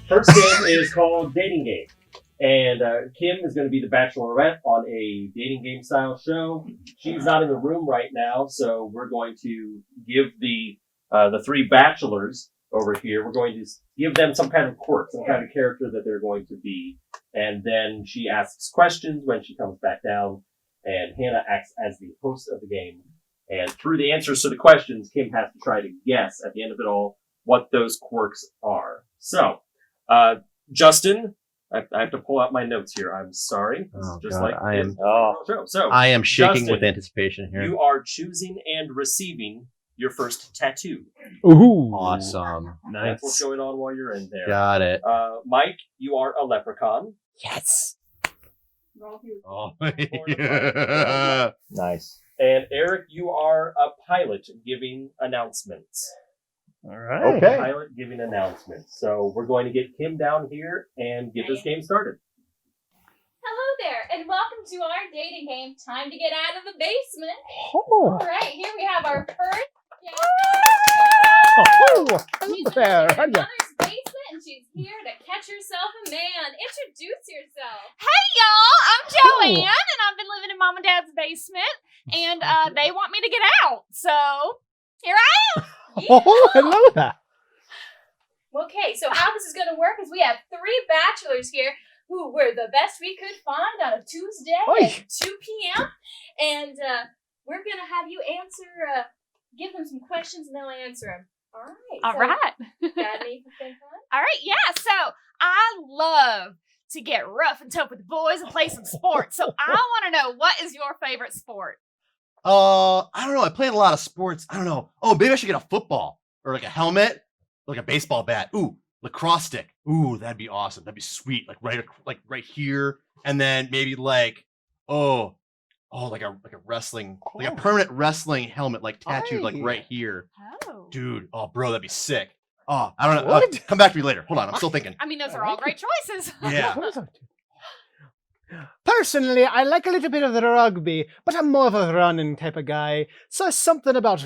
First game is called Dating Game. And Kim is going to be the bachelorette on a dating game style show. She's not in the room right now, so we're going to give the three bachelors over here, we're going to give them some kind of quirk, some kind of character that they're going to be. And then she asks questions when she comes back down, and Hannah acts as the host of the game. And through the answers to the questions, Kim has to try to guess at the end of it all what those quirks are. So, Justin, I have to pull out my notes here. I'm sorry. I am shaking Justin, with anticipation here. You are choosing and receiving your first tattoo. Ooh. Awesome. Nice. That's what's going on while you're in there. Got it. Mike, you are a leprechaun. Yes. Oh, yeah. Nice. And Eric, you are a pilot giving announcements. All right. Okay. Pilot giving announcements. So we're going to get Kim down here and get this game started. Hello there, and welcome to our dating game. Time to get out of the basement. Oh. All right, here we have our first guest. She's there. in her mother's basement, and she's here to catch herself a man. Introduce yourself. Hey, y'all. I'm Joanne, and I've been living in Mom and Dad's basement, and they want me to get out. So, here I am. Oh, hello there. Okay, so how this is going to work is we have three bachelors here who were the best we could find on a Tuesday at 2 p.m. And we're going to have you give them some questions, and they'll answer them. All right. All right. Got anything fun? All right, yeah. So, I love to get rough and tough with the boys and play some sports. So, I want to know, what is your favorite sport? I don't know. I played a lot of sports. I don't know. Oh, maybe I should get a football or like a helmet, like a baseball bat. Ooh, lacrosse stick. Ooh, that'd be awesome. That'd be sweet. Like right here, and then maybe like a wrestling, like a permanent wrestling helmet, like tattooed like right here. Oh, dude. Oh, bro, that'd be sick. Oh, I don't know. Come back to me later. Hold on, I'm still thinking. I mean, those are all great choices. Yeah. Personally, I like a little bit of the rugby, but I'm more of a running type of guy. So something about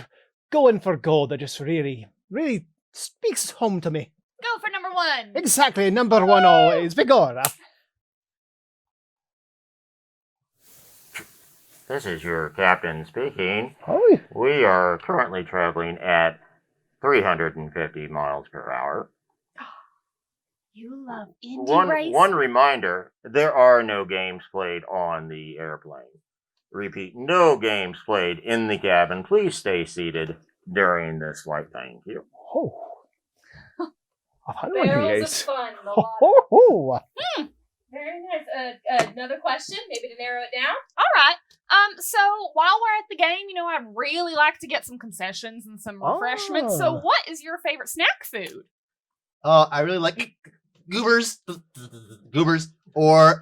going for gold that just really, really speaks home to me. Go for number one. Exactly, number one always. Vigora. This is your captain speaking. Oh. We are currently traveling at 350 miles per hour. You love indie racing. One reminder, there are no games played on the airplane. Repeat, no games played in the cabin. Please stay seated during this flight. Thank you. Oh. Barrels of fun. Very nice. Another question, maybe to narrow it down. All right. So while we're at the game, I'd really like to get some concessions and some refreshments. So what is your favorite snack food? I really like goobers, or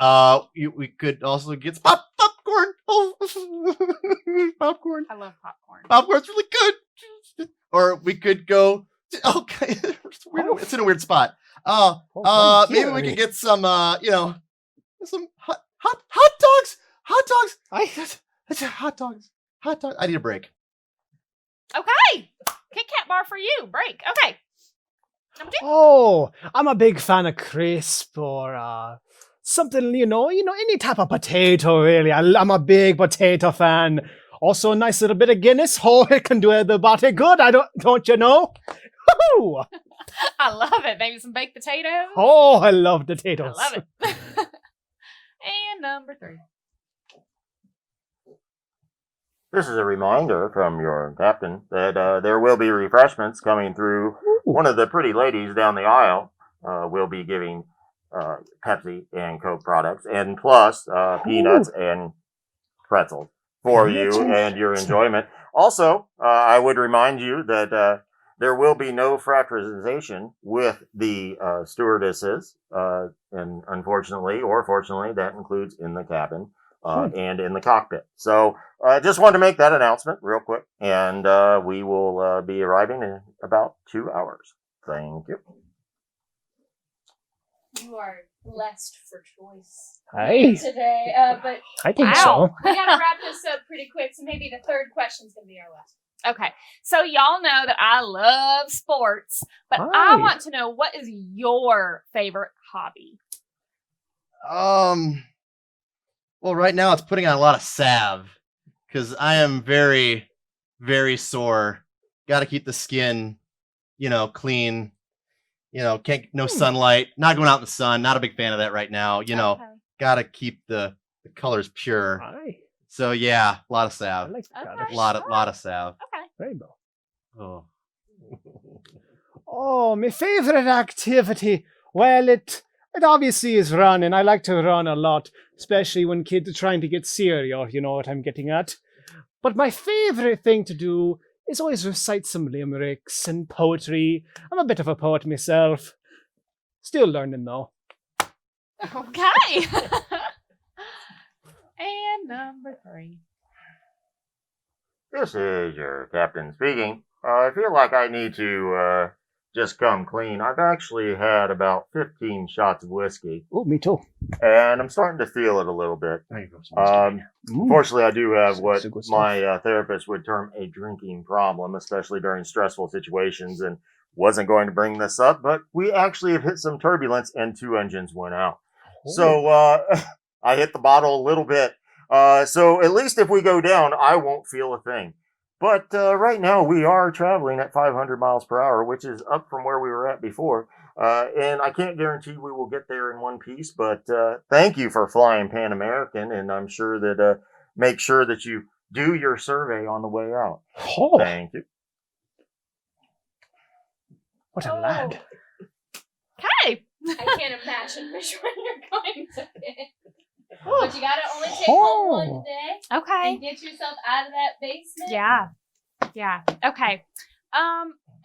we could also get some popcorn. Oh, popcorn. I love popcorn. Popcorn's really good. Or we could go. Okay, it's in a weird spot. Maybe we could get some, some hot dogs. Hot dogs. Hot dogs. I need a break. Okay, Kit Kat bar for you. Break. Okay. Oh, I'm a big fan of crisp or something, any type of potato, really. I'm a big potato fan. Also, a nice little bit of Guinness. Oh, it can do the body good. Don't you know? Woo-hoo! I love it. Maybe some baked potatoes. Oh, I love potatoes. I love it. And number 3. This is a reminder from your captain that there will be refreshments coming through. One of the pretty ladies down the aisle will be giving Pepsi and Coke products, and plus peanuts and pretzels for you and your enjoyment. Also, I would remind you that there will be no fraternization with the stewardesses, and unfortunately or fortunately, that includes in the cabin. And in the cockpit. So I just wanted to make that announcement real quick, and we will be arriving in about 2 hours. Thank you. You are blessed for choice today, but I think so. We gotta wrap this up pretty quick, so maybe the third question's gonna be our last. Okay. So y'all know that I love sports, but I want to know, what is your favorite hobby? Well, right now it's putting on a lot of salve because I am very, very sore. Got to keep the skin, clean. No sunlight. Not going out in the sun. Not a big fan of that right now. Got to keep the colors pure. So yeah, a lot of salve. Okay. A lot of salve. Okay. Rainbow. Oh. Oh, my favorite activity. Well, it obviously is running. I like to run a lot, especially when kids are trying to get cereal. You know what I'm getting at. But my favorite thing to do is always recite some limericks and poetry. I'm a bit of a poet myself. Still learning though. Okay. And number 3. This is your captain speaking. I feel like I need to just come clean. I've actually had about 15 shots of whiskey, Oh, me too. and I'm starting to feel it a little bit. Fortunately, I do have what Good stuff. my therapist would term a drinking problem, especially during stressful situations, and wasn't going to bring this up, but we actually have hit some turbulence and 2 engines went out. So I hit the bottle a little bit. So at least if we go down, I won't feel a thing. But right now we are traveling at 500 miles per hour, which is up from where we were at before. And I can't guarantee we will get there in one piece, but thank you for flying Pan American. And I'm sure that make sure that you do your survey on the way out. Oh, Thank you. what a lad. Okay. I can't imagine which one you're going to pick. But you gotta only take home one day Okay. and get yourself out of that basement. Yeah. Okay.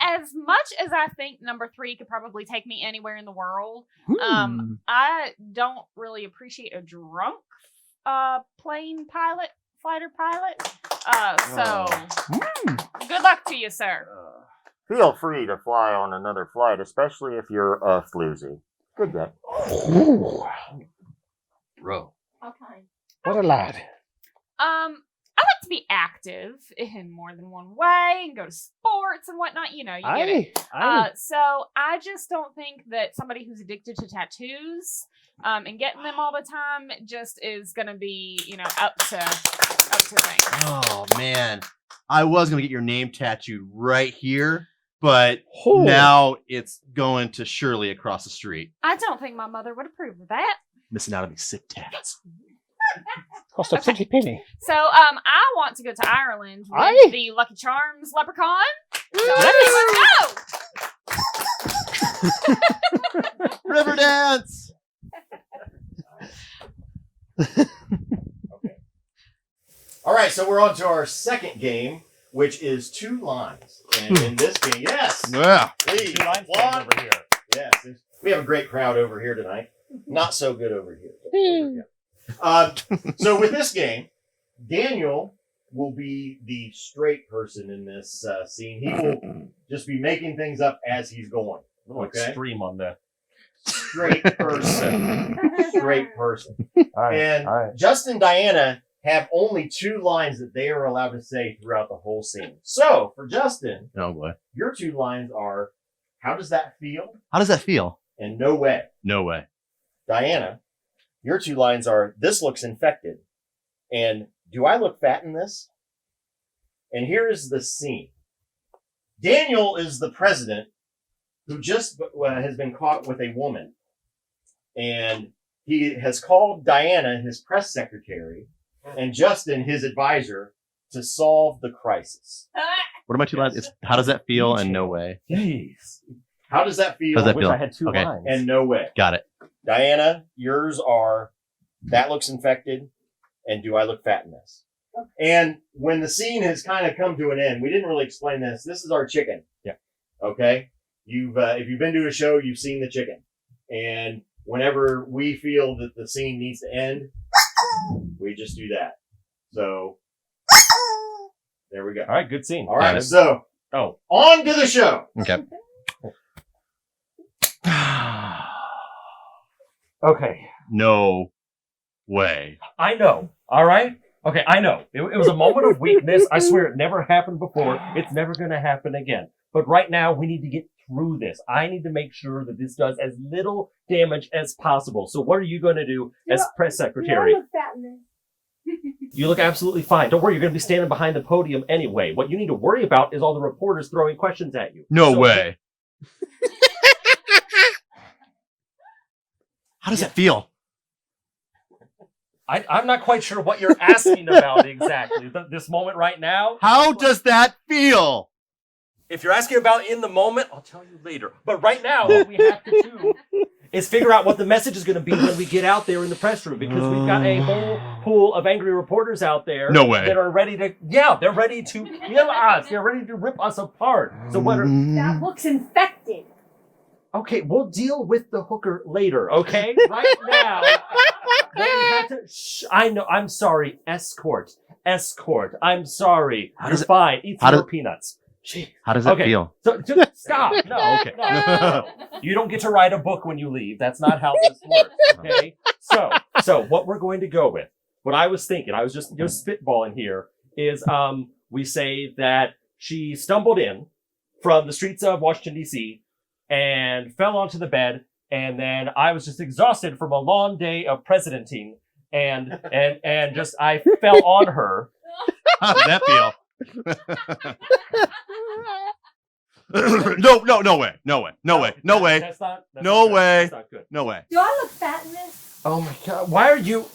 As much as I think number 3 could probably take me anywhere in the world, I don't really appreciate a drunk fighter pilot. So good luck to you, sir. Feel free to fly on another flight, especially if you're a floozy. Good day. Bro. Okay. What a lad. I like to be active in more than one way and go to sports and whatnot. You get it. So I just don't think that somebody who's addicted to tattoos and getting them all the time just is going to be, up to things. Oh man, I was gonna get your name tattooed right here, but now it's going to Shirley across the street. I don't think my mother would approve of that. Missing out on these sick tats. Cost a pretty penny. So I want to go to Ireland with the Lucky Charms leprechaun. So let's go. River dance. Okay. All right, so we're on to our second game, which is 2 lines. And in this game, yes. Yeah. Please, 2 lines one. over here. Yes. We have a great crowd over here tonight. Not so good over here. But over here. So with this game, Daniel will be the straight person in this scene. He will just be making things up as he's going. A little extreme on that. Straight person. Straight person. All right. And Justin and Diana have only 2 lines that they are allowed to say throughout the whole scene. So for Justin, Oh boy. your 2 lines are, how does that feel? How does that feel? And no way. No way. Diana, your 2 lines are, this looks infected. And do I look fat in this? And here is the scene. Daniel is the president who just has been caught with a woman. And he has called Diana, his press secretary, and Justin, his advisor, to solve the crisis. What are my 2 lines? It's how does that feel and no way. Jeez. How does that feel? How does that I wish feel? I had 2 Okay. lines. And no way. Got it. Diana, yours are, that looks infected, and do I look fat in this? And when the scene has kind of come to an end, we didn't really explain this. This is our chicken. Yeah. Okay? If you've been to a show, you've seen the chicken. And whenever we feel that the scene needs to end, we just do that. So, there we go. All right. Good scene. All right, Got it. so, Oh. on to the show. Okay. Okay. No way. I know. All right? Okay, I know. It was a moment of weakness. I swear it never happened before. It's never going to happen again. But right now, we need to get through this. I need to make sure that this does as little damage as possible. So what are you going to do as press secretary? You look fat in this. You look absolutely fine. Don't worry, you're going to be standing behind the podium anyway. What you need to worry about is all the reporters throwing questions at you. No way. How does it feel? I'm not quite sure what you're asking about exactly. This moment right now. How does that feel? If you're asking about in the moment, I'll tell you later. But right now, what we have to do is figure out what the message is going to be when we get out there in the press room, because we've got a whole pool of angry reporters out there. No way. That are ready to, they're ready to kill us. They're ready to rip us apart. So what are... That looks infected. Okay, we'll deal with the hooker later, okay? Right now, they have to... I know, I'm sorry. Escort. I'm sorry. You're fine. Eat some more peanuts. Jeez. How does it feel? So, just stop. No, Okay. no. You don't get to write a book when you leave. That's not how this works, okay? So what we're going to go with, what I was thinking, I was just spitballing here, is we say that she stumbled in from the streets of Washington, D.C., and fell onto the bed, and then I was just exhausted from a long day of presidenting, and just I fell on her. How does that feel? No way. That's not No good. way. That's not good. No way. Do I look fat in this? Oh my God! Why are you?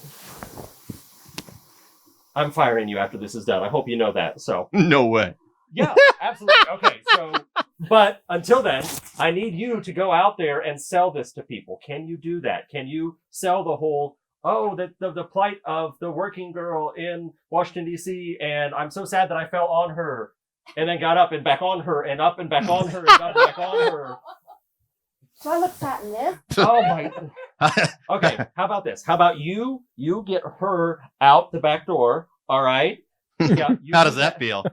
I'm firing you after this is done. I hope you know that. So No way. yeah, absolutely. Okay, so but until then, I need you to go out there and sell this to people. Can you do that? Can you sell the whole? Oh, the plight of the working girl in Washington, D.C., and I'm so sad that I fell on her, and then got up and back on her, and up and back on her, and got back on her. Do I look fat in this? Oh my... Okay, how about this? How about you get her out the back door, all right? Yeah, How does that feel?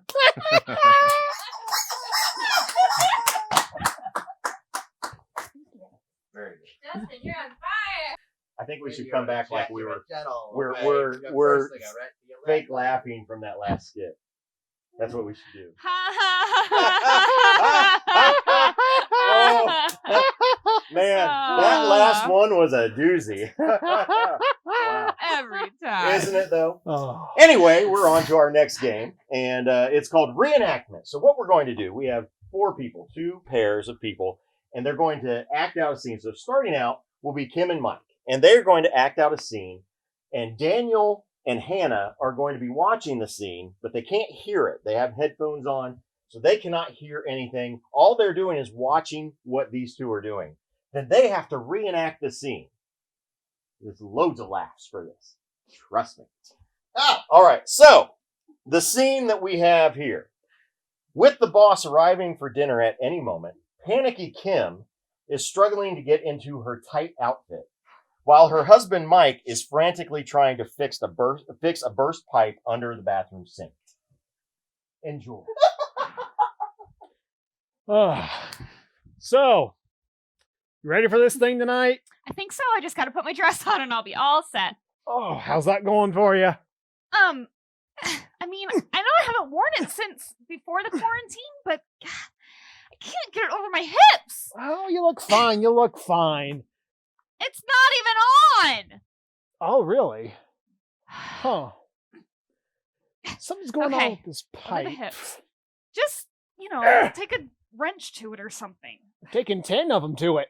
Very good. Justin, you're on fire. I think we should come back like we're fake laughing from that last skit. That's what we should do. Man, that last one was a doozy. Wow. Every time. Isn't it though? Oh. Anyway, we're on to our next game, and it's called reenactment. So what we're going to do, we have 4 people, 2 pairs of people, and they're going to act out a scene. So starting out will be Kim and Mike, and they're going to act out a scene, and Daniel and Hannah are going to be watching the scene, but they can't hear it. They have headphones on, so they cannot hear anything. All they're doing is watching what these 2 are doing. Then they have to reenact the scene. There's loads of laughs for this. Trust me. All right, so the scene that we have here. With the boss arriving for dinner at any moment, panicky Kim is struggling to get into her tight outfit, while her husband Mike is frantically trying to fix a burst pipe under the bathroom sink. Enjoy. So, you ready for this thing tonight? I think so. I just got to put my dress on and I'll be all set. Oh, how's that going for you? I mean, I know I haven't worn it since before the quarantine, but God, I can't get it over my hips. Oh, you look fine. You look fine. It's not even on. Oh, really? Huh. Something's going on with this Over the pipe. hips. Just, take a wrench to it or something. I'm taking 10 of them to it.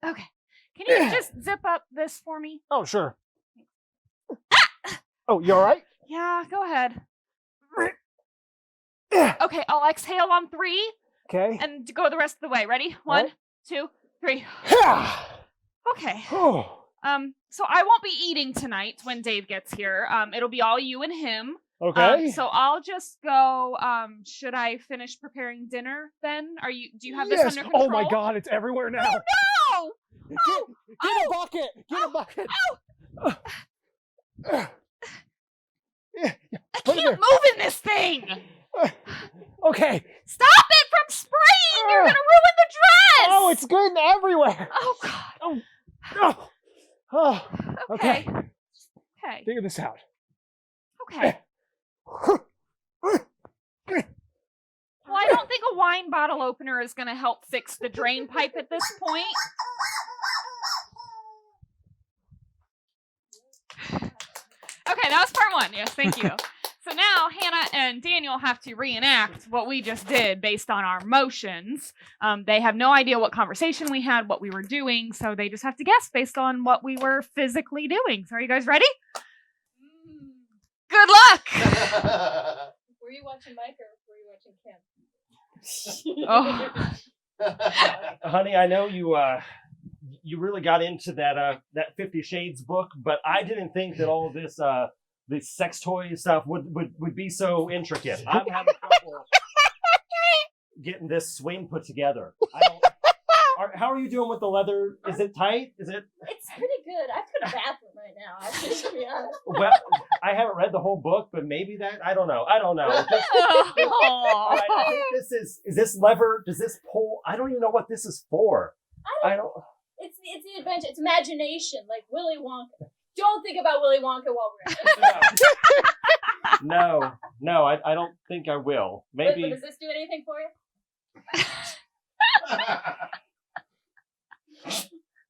Okay. Can you just zip up this for me? Oh, sure. Oh, you all right? Yeah, go ahead. Okay, I'll exhale on 3 Okay. and go the rest of the way. Ready? 1, 2, 3. Okay. Oh. So I won't be eating tonight when Dave gets here. It'll be all you and him. Okay. So I'll just go. Should I finish preparing dinner then? Do you have this Yes. under control? Oh my God, it's everywhere now. Oh no! Get a bucket. Get a bucket. Yeah, I put it can't move in this thing. there. Okay. Stop it from spraying! You're gonna ruin the dress. Oh, it's getting everywhere. Oh God. Oh. Oh. Okay. Okay. Figure this out. Okay. Well, I don't think a wine bottle opener is going to help fix the drain pipe at this point. Okay, that was part one. Yes, thank you. So now Hannah and Daniel have to reenact what we just did based on our motions. They have no idea what conversation we had, what we were doing, so they just have to guess based on what we were physically doing. So are you guys ready? Good luck! Were you watching Mike or were you watching Kim? Oh. Honey, I know you really got into that 50 Shades book, but I didn't think that all of this sex toy stuff would be so intricate. I'm having trouble getting this swing put together. How are you doing with the leather? Is it tight? Is it? It's pretty good. I have to go to the bathroom right now, actually, to be honest. Well, I haven't read the whole book, but maybe that, I don't know. All right, I think is this lever, does this pull? I don't even know what this is for. I don't. It's the adventure. It's imagination, like Willy Wonka. Don't think about Willy Wonka while we're at it. No, I don't think I will. Maybe. But does this do anything for you?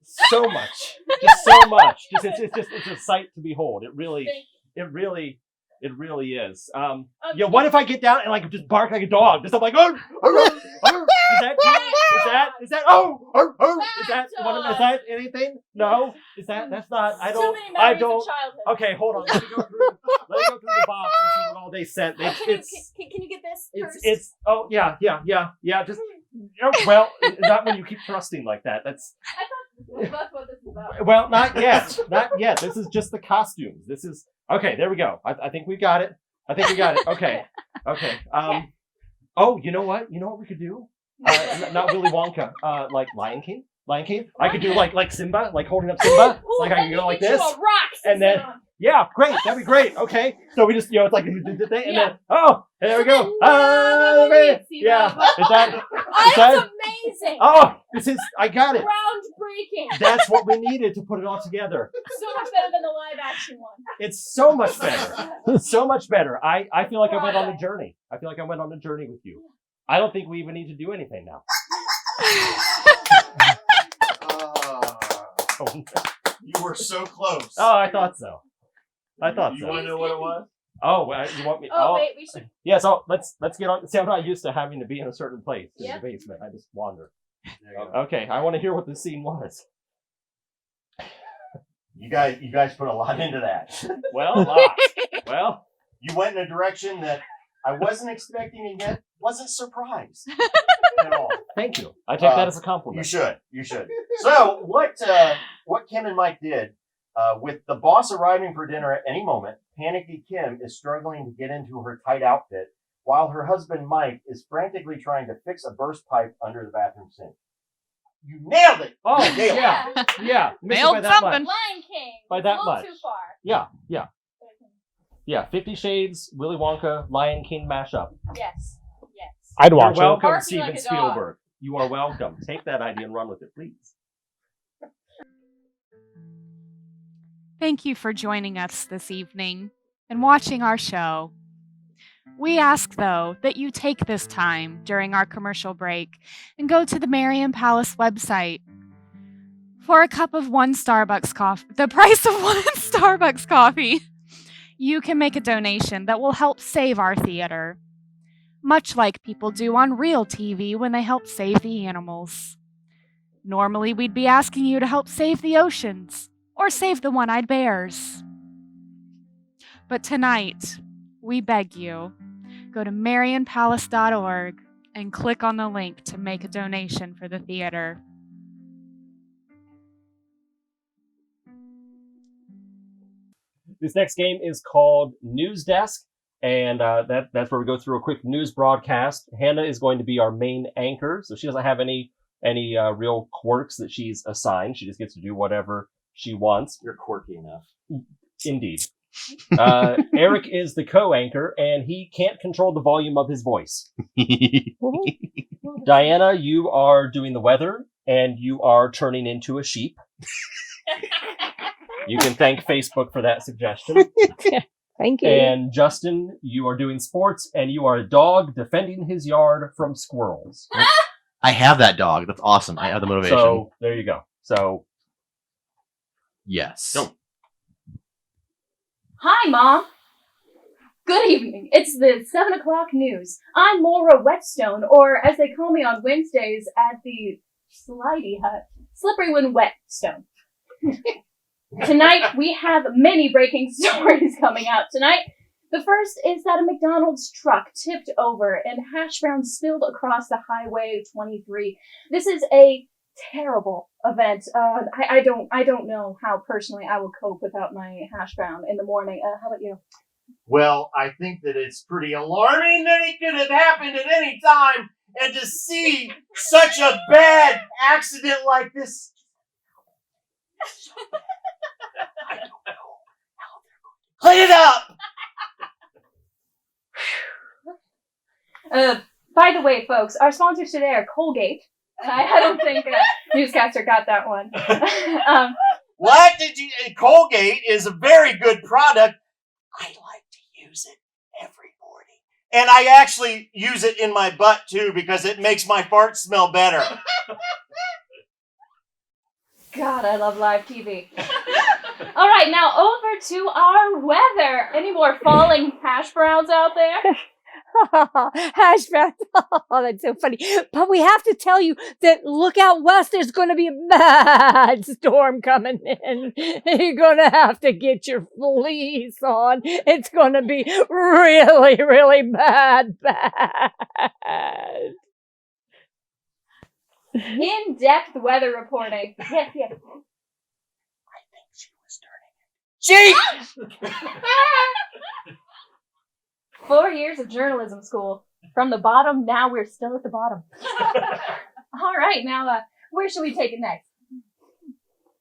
So much, just so much. It's a sight to behold. It really is. Yeah. What if I get down and like just bark like a dog? Just I'm like, oh, is that is that is that anything? No, that's not. I don't. Okay, hold on. Let me go through the box and see what all they sent. Can you get this first? It's oh yeah. Just well, not when you keep thrusting like that. That's what this is about. Well, not yet. This is just the costumes. This is okay. There we go. I think we got it. Okay. Oh, you know what? You know what we could do? Not Willy Wonka. Like Lion King. I could do like Simba, like holding up Simba. Like I can go like this. And then yeah, great. That'd be great. Okay. So we just it's like and then there we go. Yeah. Is that amazing. Oh, I got it. Groundbreaking. That's what we needed to put it all together. So much better than the live action one. It's so much better. So much better. I feel like I went on a journey. With you. I don't think we even need to do anything now. You were so close. Oh, I thought so. You want to know what it was? Oh, well, you want me? Oh, wait, we should. Yeah, so let's get on. See, I'm not used to having to be in a certain place in Yep. the basement. I just wander. Okay, I want to hear what the scene was. You guys put a lot into that. Well, a lot. Well, you went in a direction that I wasn't expecting and yet wasn't surprised at all. Thank you. I take that as a compliment. You should. So what Kim and Mike did, with the boss arriving for dinner at any moment, panicky Kim is struggling to get into her tight outfit, while her husband Mike is frantically trying to fix a burst pipe under the bathroom sink. You nailed it! Oh, yeah. Nailed something. Lion King. By that a little much. too far. Yeah, 50 Shades, Willy Wonka, Lion King mashup. Yes. I'd watch You're welcome, Barking Steven like a dog. Spielberg. You are welcome. Take that idea and run with it, please. Thank you for joining us this evening and watching our show. We ask, though, that you take this time during our commercial break and go to the Marion Palace website. For a cup of one Starbucks coffee, the price of one Starbucks coffee, you can make a donation that will help save our theater, much like people do on real TV when they help save the animals. Normally, we'd be asking you to help save the oceans or save the one-eyed bears. But tonight, we beg you, go to marionpalace.org and click on the link to make a donation for the theater. This next game is called News Desk, and that's where we go through a quick news broadcast. Hannah is going to be our main anchor, so she doesn't have any real quirks that she's assigned. She just gets to do whatever she wants. You're quirky enough. Indeed. Eric is the co-anchor, and he can't control the volume of his voice. Diana, you are doing the weather, and you are turning into a sheep. You can thank Facebook for that suggestion. Thank you. And Justin, you are doing sports, and you are a dog defending his yard from squirrels. I have that dog. That's awesome. I have the motivation. So there you go. So yes. Go. Hi, Mom. Good evening. It's the 7 o'clock news. I'm Maura Whetstone, or as they call me on Wednesdays at the Slidey Hut, Slippery When Whetstone. Tonight, we have many breaking stories coming out tonight. The first is that a McDonald's truck tipped over and hash browns spilled across the Highway 23. This is a terrible event. I don't know how personally I will cope without my hash brown in the morning. How about you? Well, I think that it's pretty alarming that it could have happened at any time, and to see such a bad accident like this. I don't know how they're going to clean it up. By the way, folks, our sponsors today are Colgate. I don't think Newscaster got that one. What did you? Colgate is a very good product. I like to use it every morning, and I actually use it in my butt too because it makes my fart smell better. God, I love live TV. All right, now over to our weather. Any more falling hash browns out there? Hash browns. Oh, that's so funny. But we have to tell you that look out west, there's going to be a bad storm coming in. You're going to have to get your fleece on. It's going to be really, really bad. In-depth weather reporting. Yes. I think she was turning. She. 4 years of journalism school. From the bottom, now we're still at the bottom. All right, now, where should we take it next?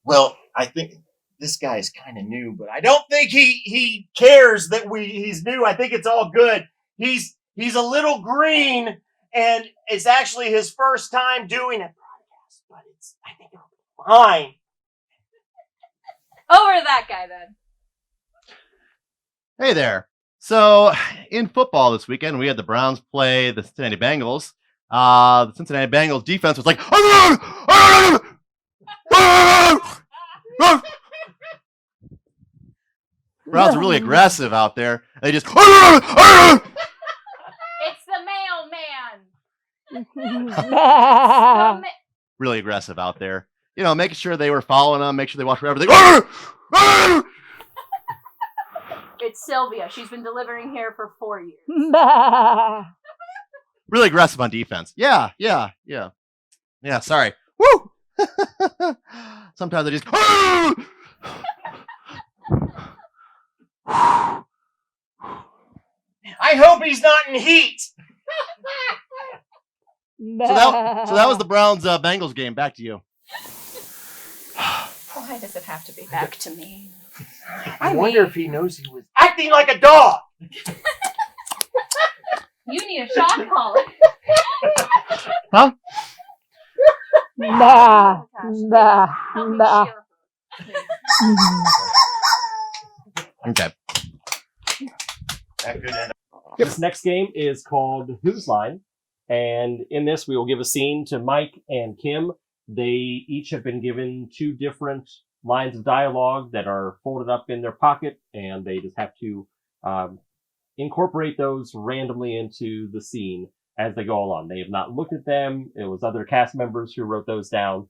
Well, I think this guy is kind of new, but I don't think he cares that he's new. I think it's all good. He's a little green, and it's actually his first time doing a podcast, but I think it'll be fine. Over to that guy, then. Hey there. So, in football this weekend, we had the Browns play the Cincinnati Bengals. The Cincinnati Bengals defense was like, Browns are really aggressive out there. They just It's the mailman. really aggressive out there. You know, making sure they were following them, make sure they watched wherever they It's Sylvia. She's been delivering here for 4 years. really aggressive on defense. Yeah, sorry. Woo! Sometimes I just I hope he's not in heat. So that was the Browns Bengals game. Back to you. Why does it have to be back to me? I wonder if he knows he was acting like a dog. You need a shot collar. Huh? Nah. Help me cheer her. Okay. That could end. This next game is called Whose Line? And in this, we will give a scene to Mike and Kim. They each have been given 2 different lines of dialogue that are folded up in their pocket, and they just have to incorporate those randomly into the scene as they go along. They have not looked at them. It was other cast members who wrote those down.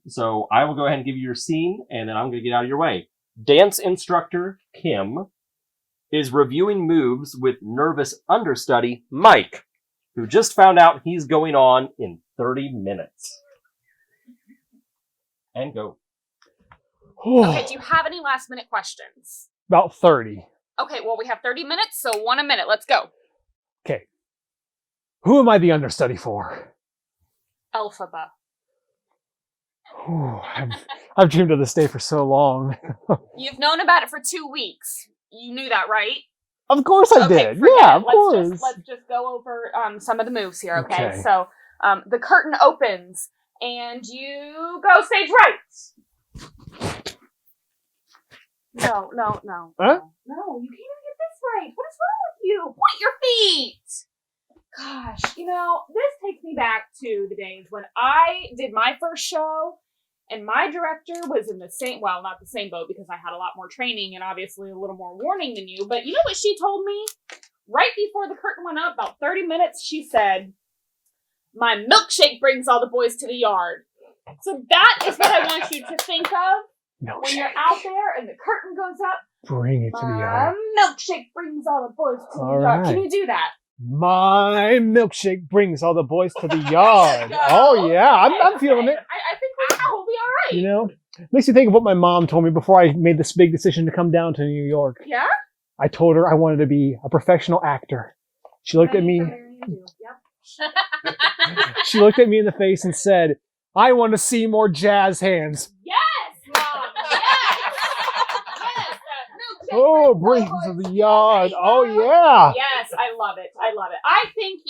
So I will go ahead and give you your scene, and then I'm going to get out of your way. Dance instructor Kim is reviewing moves with nervous understudy Mike, who just found out he's going on in 30 minutes. And go. Okay, do you have any last minute questions? About 30. Okay, well, we have 30 minutes, so 1 a minute. Let's go. Okay. Who am I the understudy for? Elphaba. I've dreamed of this day for so long. You've known about it for 2 weeks. You knew that, right? Of course I did. forget Yeah, it. of course. Let's just go over some of the moves here, okay? Okay. So, the curtain opens, and you go stage right. No. Huh? No, you can't even get you. Point your feet. Gosh, this takes me back to the days when I did my first show and my director was in the same, well, not the same boat because I had a lot more training and obviously a little more warning than you. But you know what she told me? Right before the curtain went up, about 30 minutes, she said, "My milkshake brings all the boys to the yard." So that is what I want you to think of when you're out there and the curtain goes up. Bring it to the yard. Milkshake brings all the boys to the yard. Right. Can you do that? My milkshake brings all the boys to the yard. Oh yeah, I'm feeling it. I think we're probably all right. Makes me think of what my mom told me before I made this big decision to come down to New York. Yeah? I told her I wanted to be a professional actor. She looked at me. Yep. She looked at me in the face and said, "I want to see more jazz hands." Yes, Mom. Yes. Oh, bring it to the yard. Oh yeah. Yes, I love it. I love it. I think,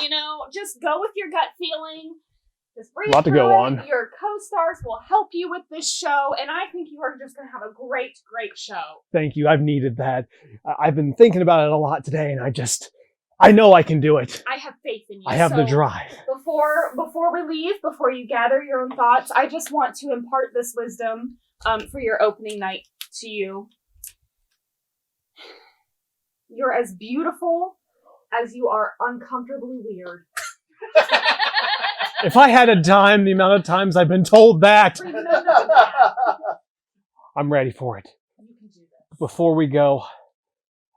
just go with your gut feeling. Just breathe A lot to through go it. on. Your co-stars will help you with this show, and I think you are just going to have a great, great show. Thank you. I've needed that. I've been thinking about it a lot today, and I know I can do it. I have faith in you. I have the So, drive. Before we leave, before you gather your own thoughts, I just want to impart this wisdom for your opening night to you. You're as beautiful as you are uncomfortably weird. If I had a dime the amount of times I've been told that, I'm ready for it. You can do this. Before we go,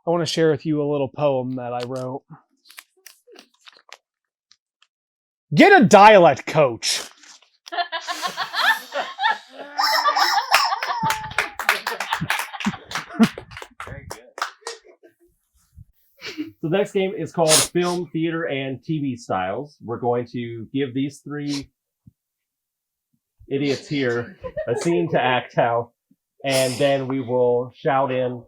I want to share with you a little poem that I wrote. Get a dialect coach. Very good. So the next game is called Film, Theater, and TV Styles. We're going to give these three idiots here a scene to act out, and then we will shout in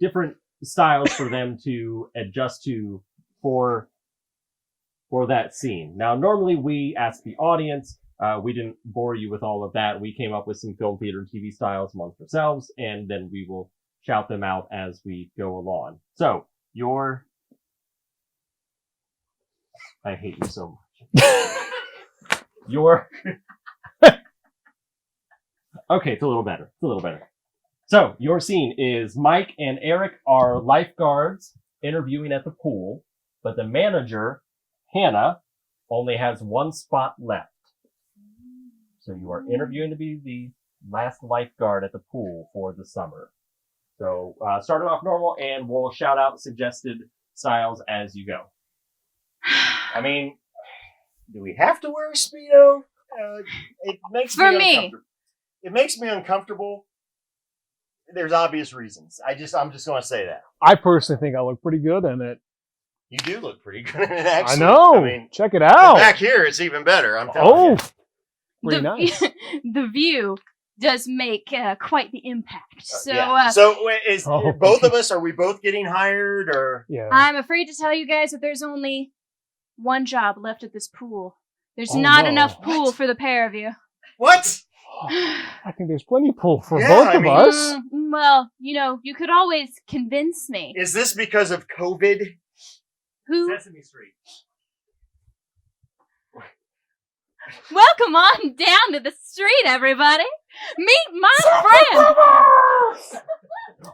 different styles for them to adjust to for that scene. Now, normally we ask the audience. We didn't bore you with all of that. We came up with some film, theater, and TV styles amongst ourselves, and then we will shout them out as we go along. So, I hate you so much. Okay, it's a little better. So, your scene is Mike and Eric are lifeguards interviewing at the pool, but the manager, Hannah, only has one spot left. So you are interviewing to be the last lifeguard at the pool for the summer. So start it off normal, and we'll shout out suggested styles as you go. I mean, do we have to wear a Speedo? It makes For me me. uncomfortable. It makes me uncomfortable. There's obvious reasons. I'm just going to say that. I personally think I look pretty good in it. You do look pretty good in it, actually. I know. I mean, check it out. back here, it's even better. I'm telling you. Pretty nice. The view does make quite the impact. So, Yeah. So is Oh. both of us? Are we both getting hired, or? Yeah. I'm afraid to tell you guys that there's only one job left at this pool. There's Oh, not no. enough pool for the pair of you. What? I think there's plenty of pool for Yeah, both I of mean- us. Well, you could always convince me. Is this because of COVID? Who? Sesame Street. Welcome on down to the street, everybody. Meet my friend.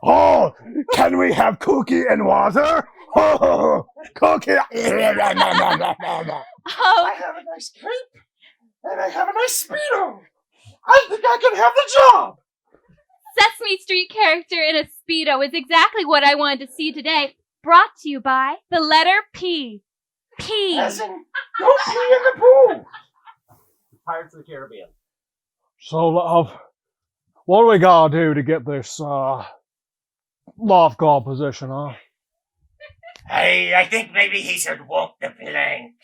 Oh, can we have cookie and water? Oh, cookie. Oh, I have a nice cape, and I have a nice Speedo. I think I can have the job. Sesame Street character in a Speedo is exactly what I wanted to see today. Brought to you by the letter P. P. As in, don't pee in the pool. Pirates of the Caribbean. So, love, what do we gotta do to get this lifeguard position, huh? Hey, I think maybe he should walk the plank.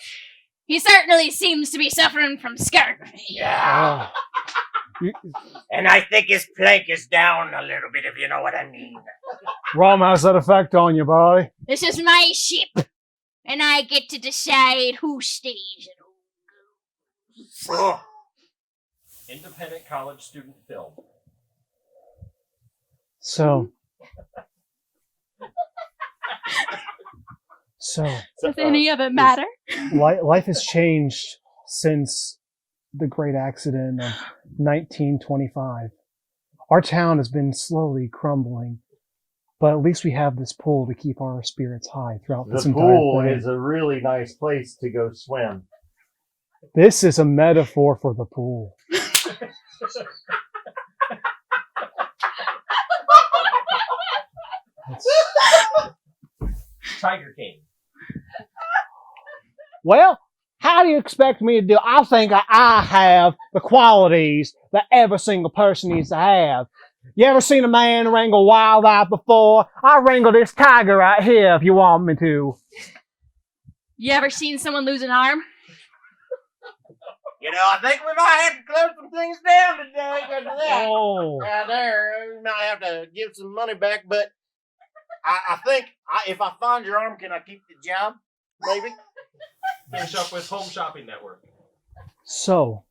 He certainly seems to be suffering from scurvy. Yeah. And I think his plank is down a little bit, if you know what I mean. Rum has that effect on you, boy. This is my ship, and I get to decide who stays and who goes. Independent college student film. So, Does any of it matter? life has changed since the great accident of 1925. Our town has been slowly crumbling, but at least we have this pool to keep our spirits high throughout this The entire pool thing. is a really nice place to go swim. This is a metaphor for the pool. Tiger King. Well, how do you expect me to do? I think I have the qualities that every single person needs to have. You ever seen a man wrangle wildlife before? I wrangle this tiger right here if you want me to. You ever seen someone lose an arm? You know, I think we might have to close some things down today because of that. Oh. We might have to give some money back, but I think if I find your arm, can I keep the job? Maybe? Finish up with Home Shopping Network. So,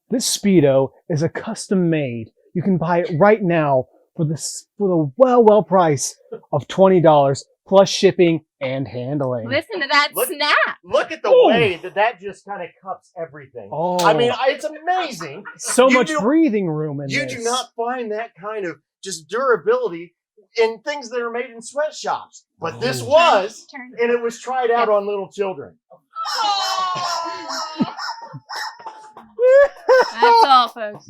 this Speedo is a custom made. You can buy it right now for the well price of $20 plus shipping and handling. Listen to that snap. Look at the way that just kind of cups everything. Oh. I mean, it's amazing. So You much do- breathing room in You this. do not find that kind of just durability in things that are made in sweatshops. But this Oh. was, Turn. and it was tried out on little children. That's all, folks.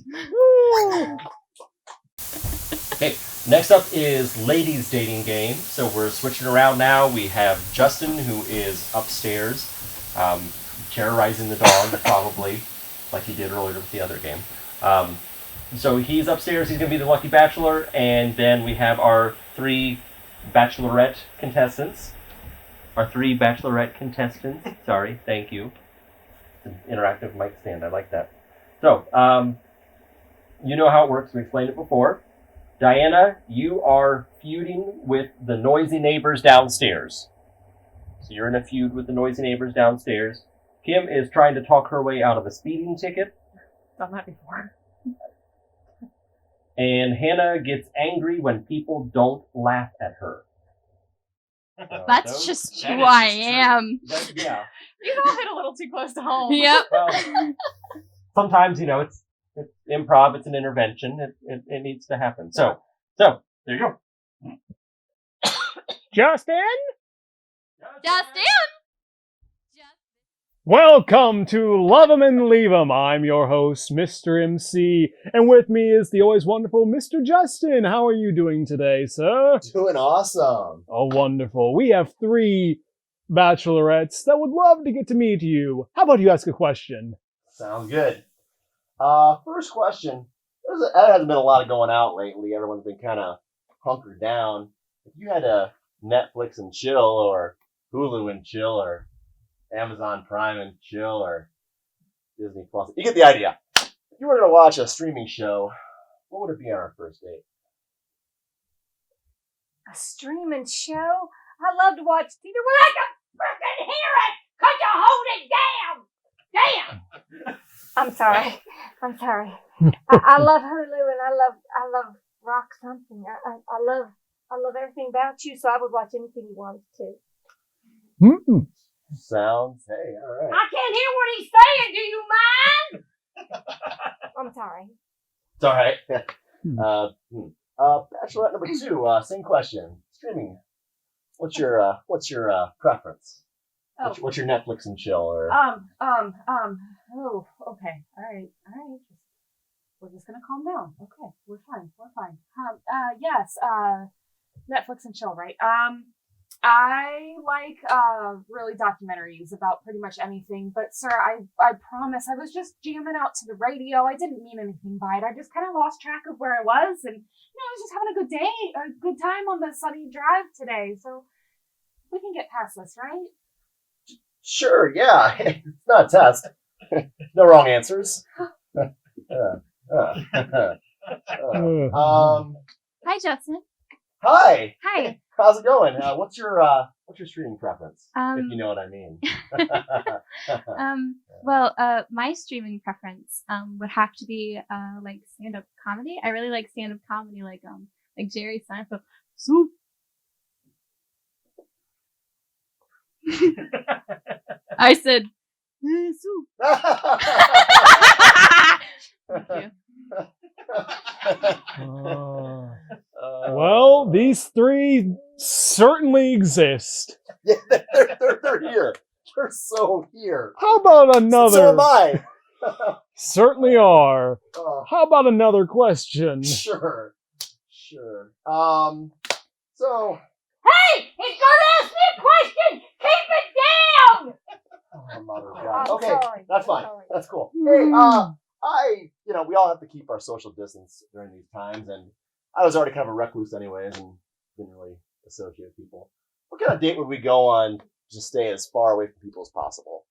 Okay, next up is ladies dating game. So we're switching around now. We have Justin, who is upstairs, terrorizing the dog, probably, like he did earlier with the other game. So he's upstairs. He's going to be the lucky bachelor. And then we have our three bachelorette contestants. Sorry, thank you. Interactive mic stand. I like that. So, you know how it works. We explained it before. Diana, you are feuding with the noisy neighbors downstairs. So you're in a feud with the noisy neighbors downstairs. Kim is trying to talk her way out of a speeding ticket. Done that before. And Hannah gets angry when people don't laugh at her. So That's just who I am. Yeah. You all hit a little too close to home. Yep. Well, sometimes, it's improv, it's an intervention. It needs to happen. So there you go. Justin? Justin? Welcome to Love 'em and Leave 'em. I'm your host, Mr. MC, and with me is the always wonderful Mr. Justin. How are you doing today, sir? Doing awesome. Oh, wonderful. We have 3 bachelorettes that would love to get to meet you. How about you ask a question? Sounds good. First question. There hasn't been a lot of going out lately. Everyone's been kind of hunkered down. If you had a Netflix and chill, or Hulu and chill, or Amazon Prime and chill, or Disney Plus, you get the idea. If you were going to watch a streaming show, what would it be on our first date? A streaming show? I love to watch theater when I can freaking hear it! Could you hold it down? Damn! I'm sorry. I love Hulu and I love rock something. I love everything about you, so I would watch anything you wanted to. Mm-mm. Sounds, hey, all right. I can't hear what he's saying. Do you mind? I'm sorry. It's all right. Bachelorette number 2, same question. Streaming. What's your preference? Oh. What's your Netflix and chill, or Oh, okay. All right. We're just gonna calm down. Okay, we're fine. Yes. Netflix and chill, right? I like really documentaries about pretty much anything. But sir, I promise, I was just jamming out to the radio. I didn't mean anything by it. I just kind of lost track of where I was, and I was just having a good day, a good time on the sunny drive today. So we can get past this, right? sure, yeah, it's not a test. No wrong answers. Hi, Justin. Hi. Hi. How's it going? What's your streaming preference? If you know what I mean. My streaming preference would have to be like stand-up comedy. I really like stand-up comedy, like Jerry Seinfeld. So I said, soup. Thank you. Well, these three certainly exist. Yeah, they're here. They're so here. How about another? So am I. Certainly are. Uh, How about another question? Sure. So. Hey, he's gonna ask me a question. Keep it down. Oh, mother of God. I'm Okay, sorry. that's fine. Sorry. That's cool. Hey, we all have to keep our social distance during these times, and I was already kind of a recluse anyways, and didn't really associate with people. What kind of date would we go on to stay as far away from people as possible?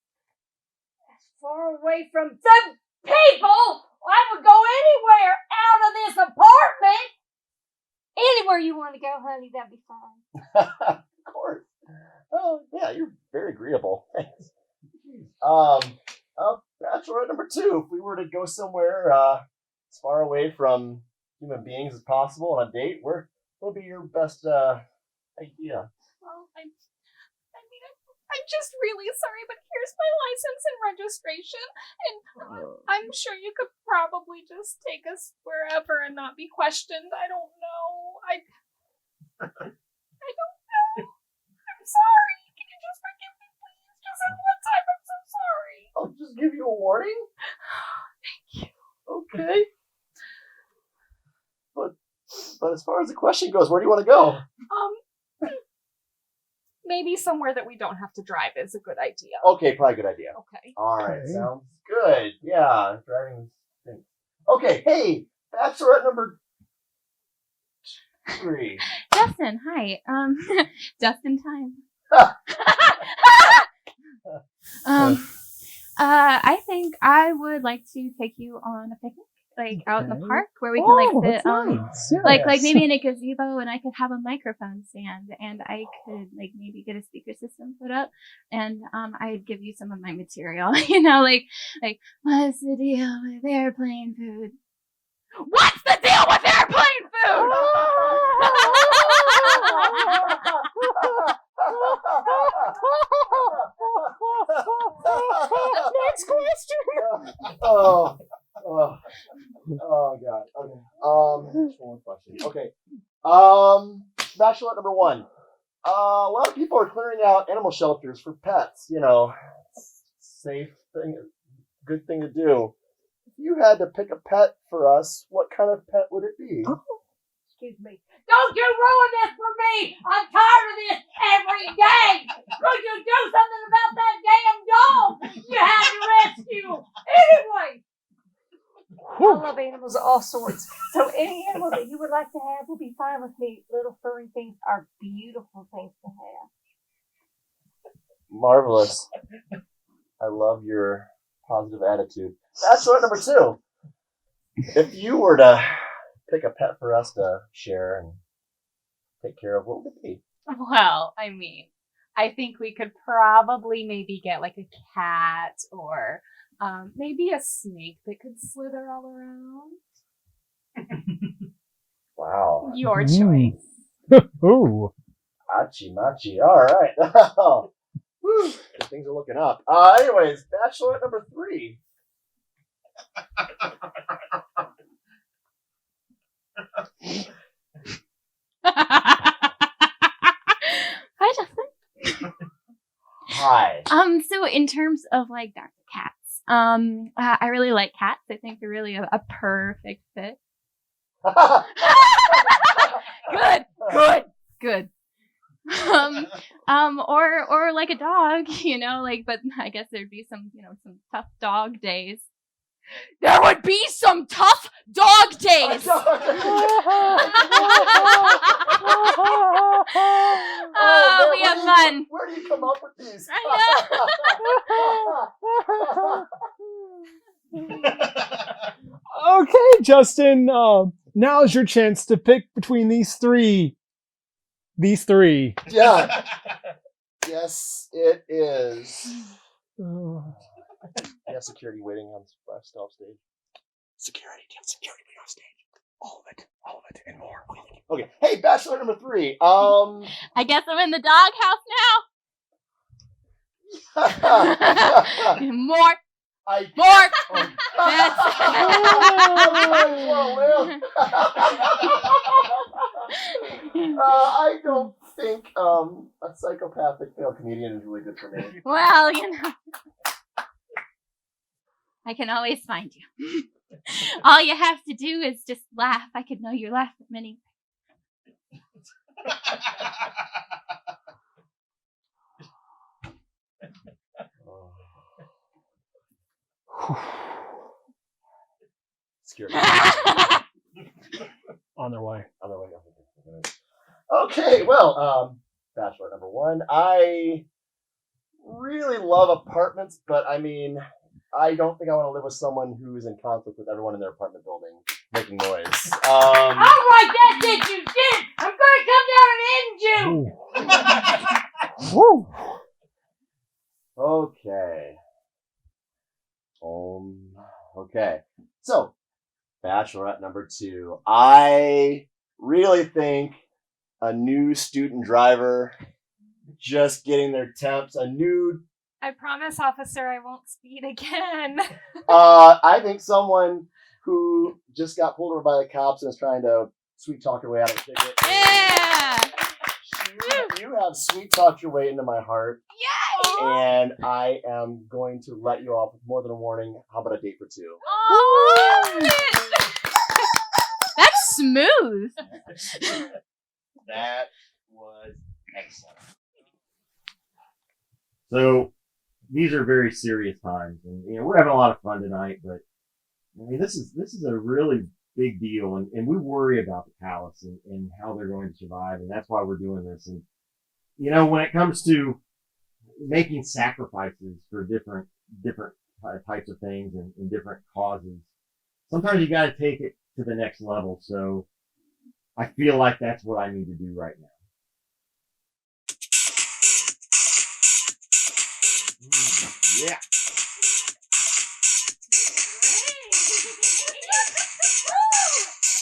As far away from the people, I would go anywhere out of this apartment. Anywhere you want to go, honey, that'd be fine. Of course. Oh, yeah, you're very agreeable. Thanks. Bachelorette number 2. If we were to go somewhere as far away from human beings as possible on a date, what would be your best idea? Well, I'm just really sorry, but here's my license and registration, and I'm sure you could probably just take us wherever and not be questioned. I don't know. I don't know. I'm sorry. Can you just forgive me, please? Just at one time. I'm so sorry. I'll just give you a warning. Thank you. Okay. But as far as the question goes, where do you want to go? Maybe somewhere that we don't have to drive is a good idea. Okay, probably a good idea. Okay. All right, Okay. sounds good. Yeah, driving. Okay, hey, Bachelorette number 3. Justin, hi. Just in time. I think I would like to take you on a picnic, like out in the Okay. park where we can like sit, that's nice. like Yes. maybe in a gazebo, and I could have a microphone stand, and I could like maybe get a speaker system put up, and I'd give you some of my material, like what's the deal with airplane food? What's the deal with airplane food? Next question. Oh God. Okay. Just one more question. Okay. Bachelorette number 1. A lot of people are clearing out animal shelters for pets. Safe thing, good thing to do. If you had to pick a pet for us, what kind of pet would it be? Excuse me. Don't you ruin this for me! I'm tired of this every day! Could you do something about that damn dog you had to rescue? Anyway! I love animals of all sorts. So any animal that you would like to have will be fine with me. Little furry things are beautiful things to have. Marvelous. I love your positive attitude. Bachelorette number 2. If you were to pick a pet for us to share and take care of, what would it be? Well, I mean, I think we could probably maybe get like a cat or maybe a snake that could slither all around. Wow. Your choice. Ooh. Achi machi. All right. Woo. Things are looking up. Anyways, Bachelorette number 3. Hi, Justin. Hi. So in terms of like Dr. Cats, I really like cats. I think they're really a perfect fit. Good. Or like a dog, but I guess there'd be some tough dog days. There would be some tough dog days. Oh, we have fun. Where do you come up with these? Okay, Justin. Now's your chance to pick between these three. Yeah. Yes, it is. Yeah, security waiting on still stage. Security, do you have security waiting on stage? All of it, and more. Okay. Hey, Bachelor number 3. I guess I'm in the doghouse now. More. I I don't think a psychopathic male comedian is really good for me. Well, I can always find you. All you have to do is just laugh. I could know your laugh at many. Scared. On their way. Okay, well, Bachelor number 1. I really love apartments, but I mean, I don't think I want to live with someone who's in conflict with everyone in their apartment building making noise. All right, that's it, you did. I'm going to come down and end you. Woo. Okay. Okay. So, Bachelorette number 2. I really think a new student driver just getting their temps, I promise, officer, I won't speed again. I think someone who just got pulled over by the cops and is trying to sweet talk her way out of a ticket. Yeah. You have sweet talked your way into my heart. Yay! And I am going to let you off with more than a warning. How about a date for 2? Oh, that's smooth. That was excellent. So, these are very serious times, and we're having a lot of fun tonight. But I mean, this is a really big deal, and we worry about the palace and how they're going to survive, and that's why we're doing this. And when it comes to making sacrifices for different types of things and different causes, sometimes you got to take it to the next level. So I feel like that's what I need to do right now. Yeah.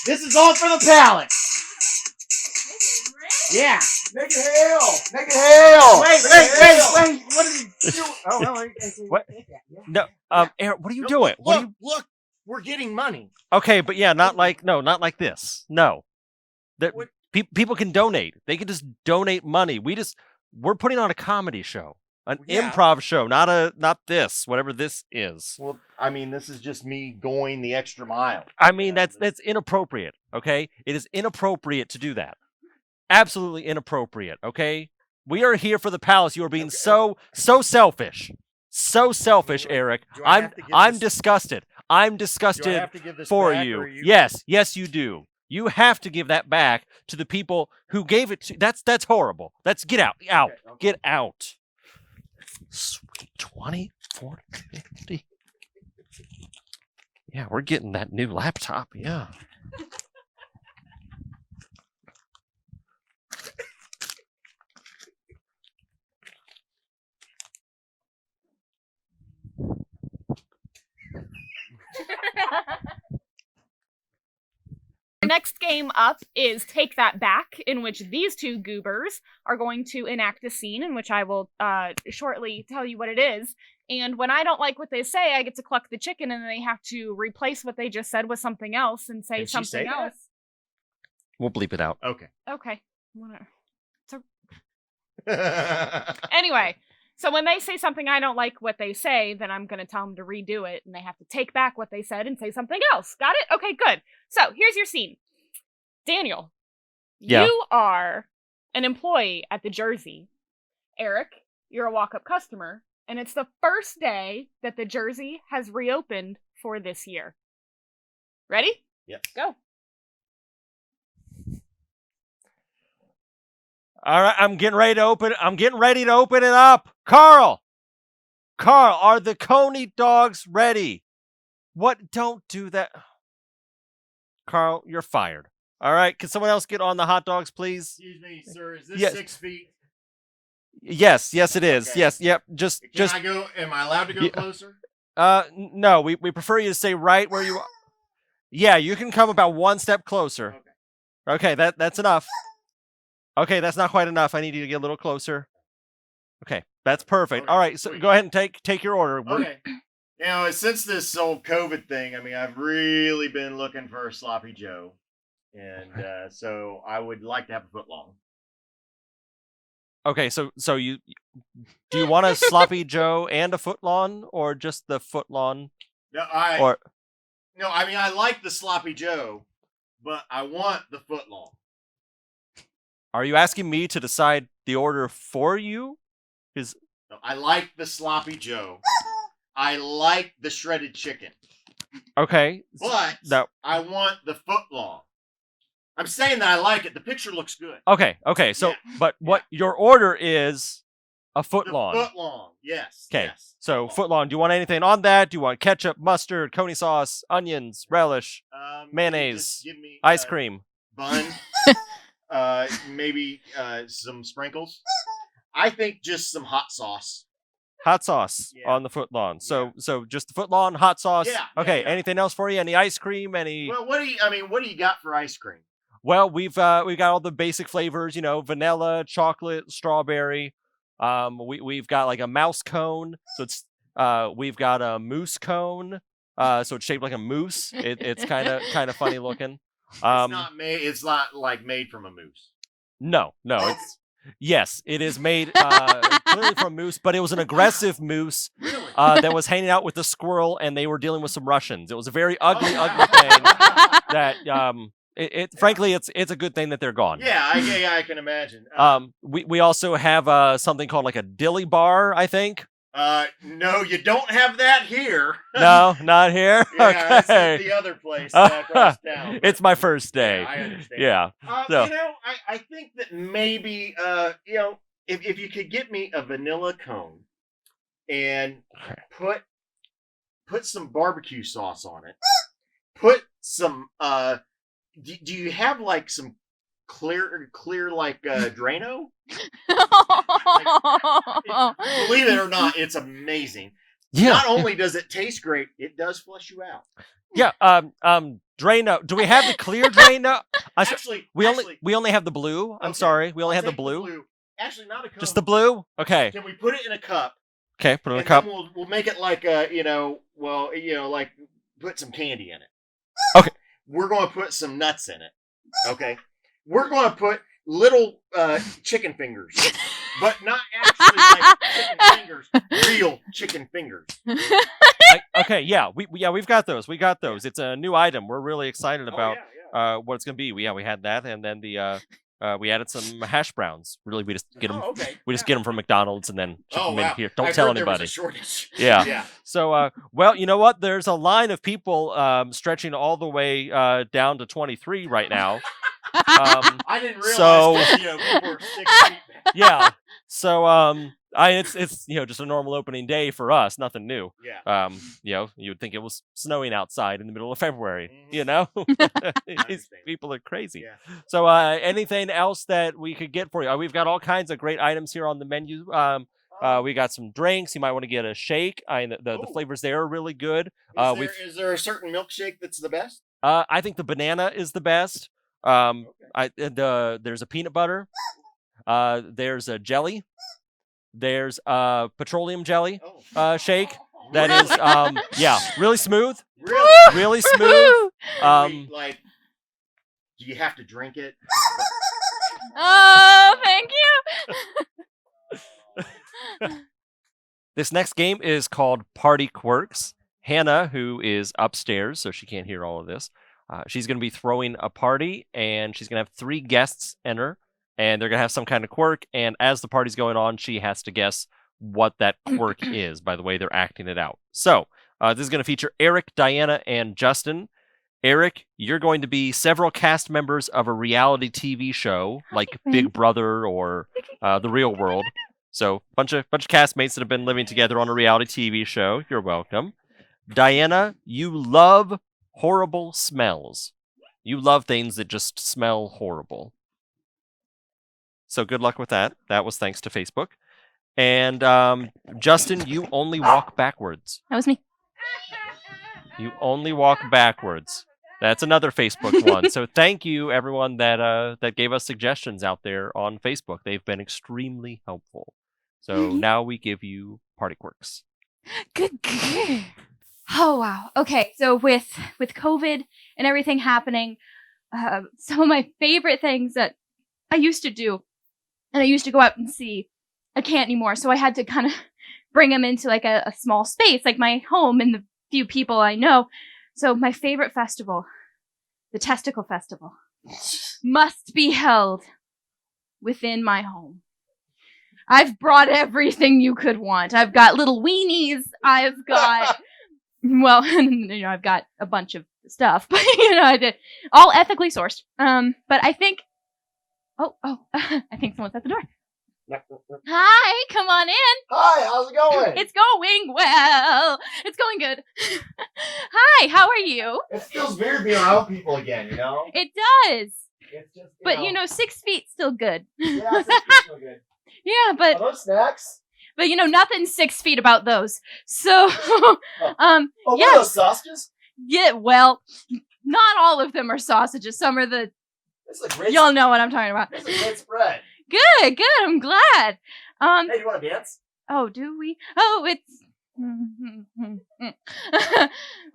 This is all for the palace. Yeah. Make it hail. Make it hail. Wait. What are you doing? Oh, no. What? No, Aaron, what are you doing? Look, we're getting money. Okay, but yeah, not like this. No. People can donate. They can just donate money. We're putting on a comedy show. An improv show, not this, whatever this is. Well, I mean, this is just me going the extra mile. I mean, that's inappropriate, okay? It is inappropriate to do that. Absolutely inappropriate, okay? We are here for the palace. You are being so selfish. So selfish, Eric. I'm disgusted. I'm disgusted for you. Yes, you do. You have to give that back to the people who gave it to. That's horrible. Get out. Okay. Get out. Sweet 20, 40, 50. Yeah, we're getting that new laptop. Yeah. Our next game up is Take That Back, in which these two goobers are going to enact a scene in which I will shortly tell you what it is. And when I don't like what they say, I get to cluck the chicken, and then they have to replace what they just said with something else and say something else. We'll bleep it out. Okay. Okay. Anyway, so when they say something I don't like what they say, then I'm going to tell them to redo it, and they have to take back what they said and say something else. Got it? Okay, good. So here's your scene. Daniel, you are an employee at the Jersey. Eric, you're a walk-up customer, and it's the first day that the Jersey has reopened for this year. Ready? Yep. Go. All right, I'm getting ready to open it up. Carl, are the Coney dogs ready? What? Don't do that. Carl, you're fired. All right, can someone else get on the hot dogs, please? Excuse me, sir. Is this 6 feet? Yes, it is. Okay. Yes, yep. Just. I go? Am I allowed to go closer? No. We prefer you to stay right where you are. Yeah, you can come about one step closer. Okay, that's enough. Okay, that's not quite enough. I need you to get a little closer. Okay, that's perfect. Okay, All right, so sweet. go ahead and take your order. Okay. Since this whole COVID thing, I've really been looking for a sloppy Joe, and so I would like to have a foot long. Okay, so do you want a sloppy Joe and a footlong, or just the footlong? No, Or I like the sloppy Joe, but I want the foot long. are you asking me to decide the order for you? Because No, I like the sloppy Joe. I like the shredded chicken, okay, but no. I want the foot long. I'm saying that I like it. The picture looks good. Okay. So, Yeah, but what your order is a The footlong. foot long, yes. Okay, Yes. so footlong. Do you want anything on that? Do you want ketchup, mustard, coney sauce, onions, relish, mayonnaise, Just give me ice cream? bun, maybe some sprinkles. I think just some hot sauce. Hot sauce Yeah. on the footlong. So just the footlong, hot sauce. Yeah, Okay. yeah. Anything else for you? Any ice cream? Any? Well, what do you got for ice cream? Well, we've got all the basic flavors. Vanilla, chocolate, strawberry. We've got like a mouse cone. So it's we've got a moose cone. So it's shaped like a moose. It's kind of funny looking. It's not like made from a moose. No, Okay. yes, it is made clearly from moose, but it was an aggressive moose Really? that was hanging out with a squirrel, and they were dealing with some Russians. It was a very ugly thing. That frankly, it's a good thing that they're gone. Yeah, I can imagine. We also have something called like a dilly bar, I think. No, you don't have that here. No, not here. Yeah, it's Okay. at the other place across town. It's my first day. Yeah, I understand. Yeah. So- I think that maybe, if you could get me a vanilla cone and put some barbecue sauce on it, put some, do you have like some clear like Drano? Believe it or not, it's amazing. Yeah. Not only does it taste great, it does flush you out. Yeah. Drano. Do we have the clear Drano? Actually, we only have the blue. I'm Okay, sorry. We only I'll have the take blue. Actually, not a cone. Just the blue? Okay. Can we put it in a cup? Okay, put it in a And cup. then we'll make it like like put some candy in it. Okay. We're going to put some nuts in it. Okay. We're going to put little chicken fingers, but not actually like chicken fingers, real chicken fingers. Okay, yeah. We've got those. We got those. It's a new item. We're really excited about what it's going to be. We had that, and then we added some hash browns. Really, we just get them. Okay. We just get them from McDonald's and then ship them in here. Don't I've tell heard there was anybody. a shortage. Yeah. Yeah. So, well, you know what? There's a line of people stretching all the way down to 23 right now. I didn't realize So- that, people were 6 feet back. Yeah. So, it's just a normal opening day for us. Nothing new. Yeah. You would think it was snowing outside in the middle of February. Mhm. These understand. people are crazy. Yeah. So, anything else that we could get for you? We've got all kinds of great items here on the menu. We got some drinks. You might want to get a shake. The Oh. flavors there are really good. Is there a certain milkshake that's the best? I think the banana is the best. There's a peanut butter. There's a jelly. There's petroleum jelly shake. That is really smooth. Really? Really smooth. Like, do you have to drink it? Oh, thank you. This next game is called Party Quirks. Hannah, who is upstairs, so she can't hear all of this, she's going to be throwing a party, and she's going to have 3 guests enter, and they're going to have some kind of quirk, and as the party's going on, she has to guess what that quirk is by the way they're acting it out. So, this is going to feature Eric, Diana, and Justin. Eric, you're going to be several cast members of a reality TV show like Big Brother or The Real World. So, bunch of castmates that have been living together on a reality TV show. You're welcome. Diana, you love horrible smells. You love things that just smell horrible. So good luck with that. That was thanks to Facebook. And Justin, you only walk backwards. That was me. You only walk backwards. That's another Facebook one. So thank you, everyone that gave us suggestions out there on Facebook. They've been extremely helpful. So now we give you party quirks. Good. Oh wow. Okay, so with COVID and everything happening, some of my favorite things that I used to do, and I used to go out and see, I can't anymore. So I had to kind of bring them into like a small space, like my home and the few people I know. So my favorite festival, the Testicle Festival, must be held within my home. I've brought everything you could want. I've got little weenies. I've got, well, I've got a bunch of stuff, but I did all ethically sourced. But I think, I think someone's at the door. Hi, come on in. Hi, how's it going? It's going well. It's going good. Hi, how are you? It feels weird being around people again, It does. It's just, But 6 feet still good. Yeah, 6 feet still good. Yeah, but Are those snacks? but nothing's 6 feet about those. So Oh, what yeah. are those sausages? Yeah, well, not all of them are sausages. Some are the This is a great. y'all know what I'm talking about. This is a great spread. Good, I'm glad. Hey, do you want to dance? Oh, do we? Oh, it's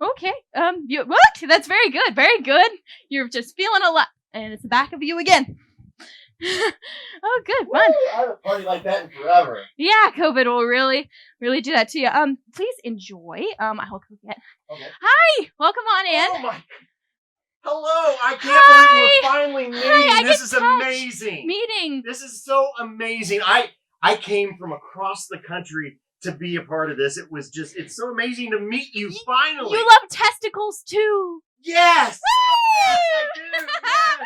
okay. What? That's very good. Very good. You're just feeling a lot, and it's the back of you again. Oh, good, fun. Woo, I haven't partied like that in forever. Yeah, COVID will really do that to you. Please enjoy. I'll go get. Okay. Hi, welcome on in. Oh my. Hello, I can't Hi. believe we're finally meeting. Hi, I This get is touched. amazing. Meeting. This is so amazing. I came from across the country to be a part of this. It's so amazing to meet you finally. You love testicles too. Yes! Yes, I do. Yes.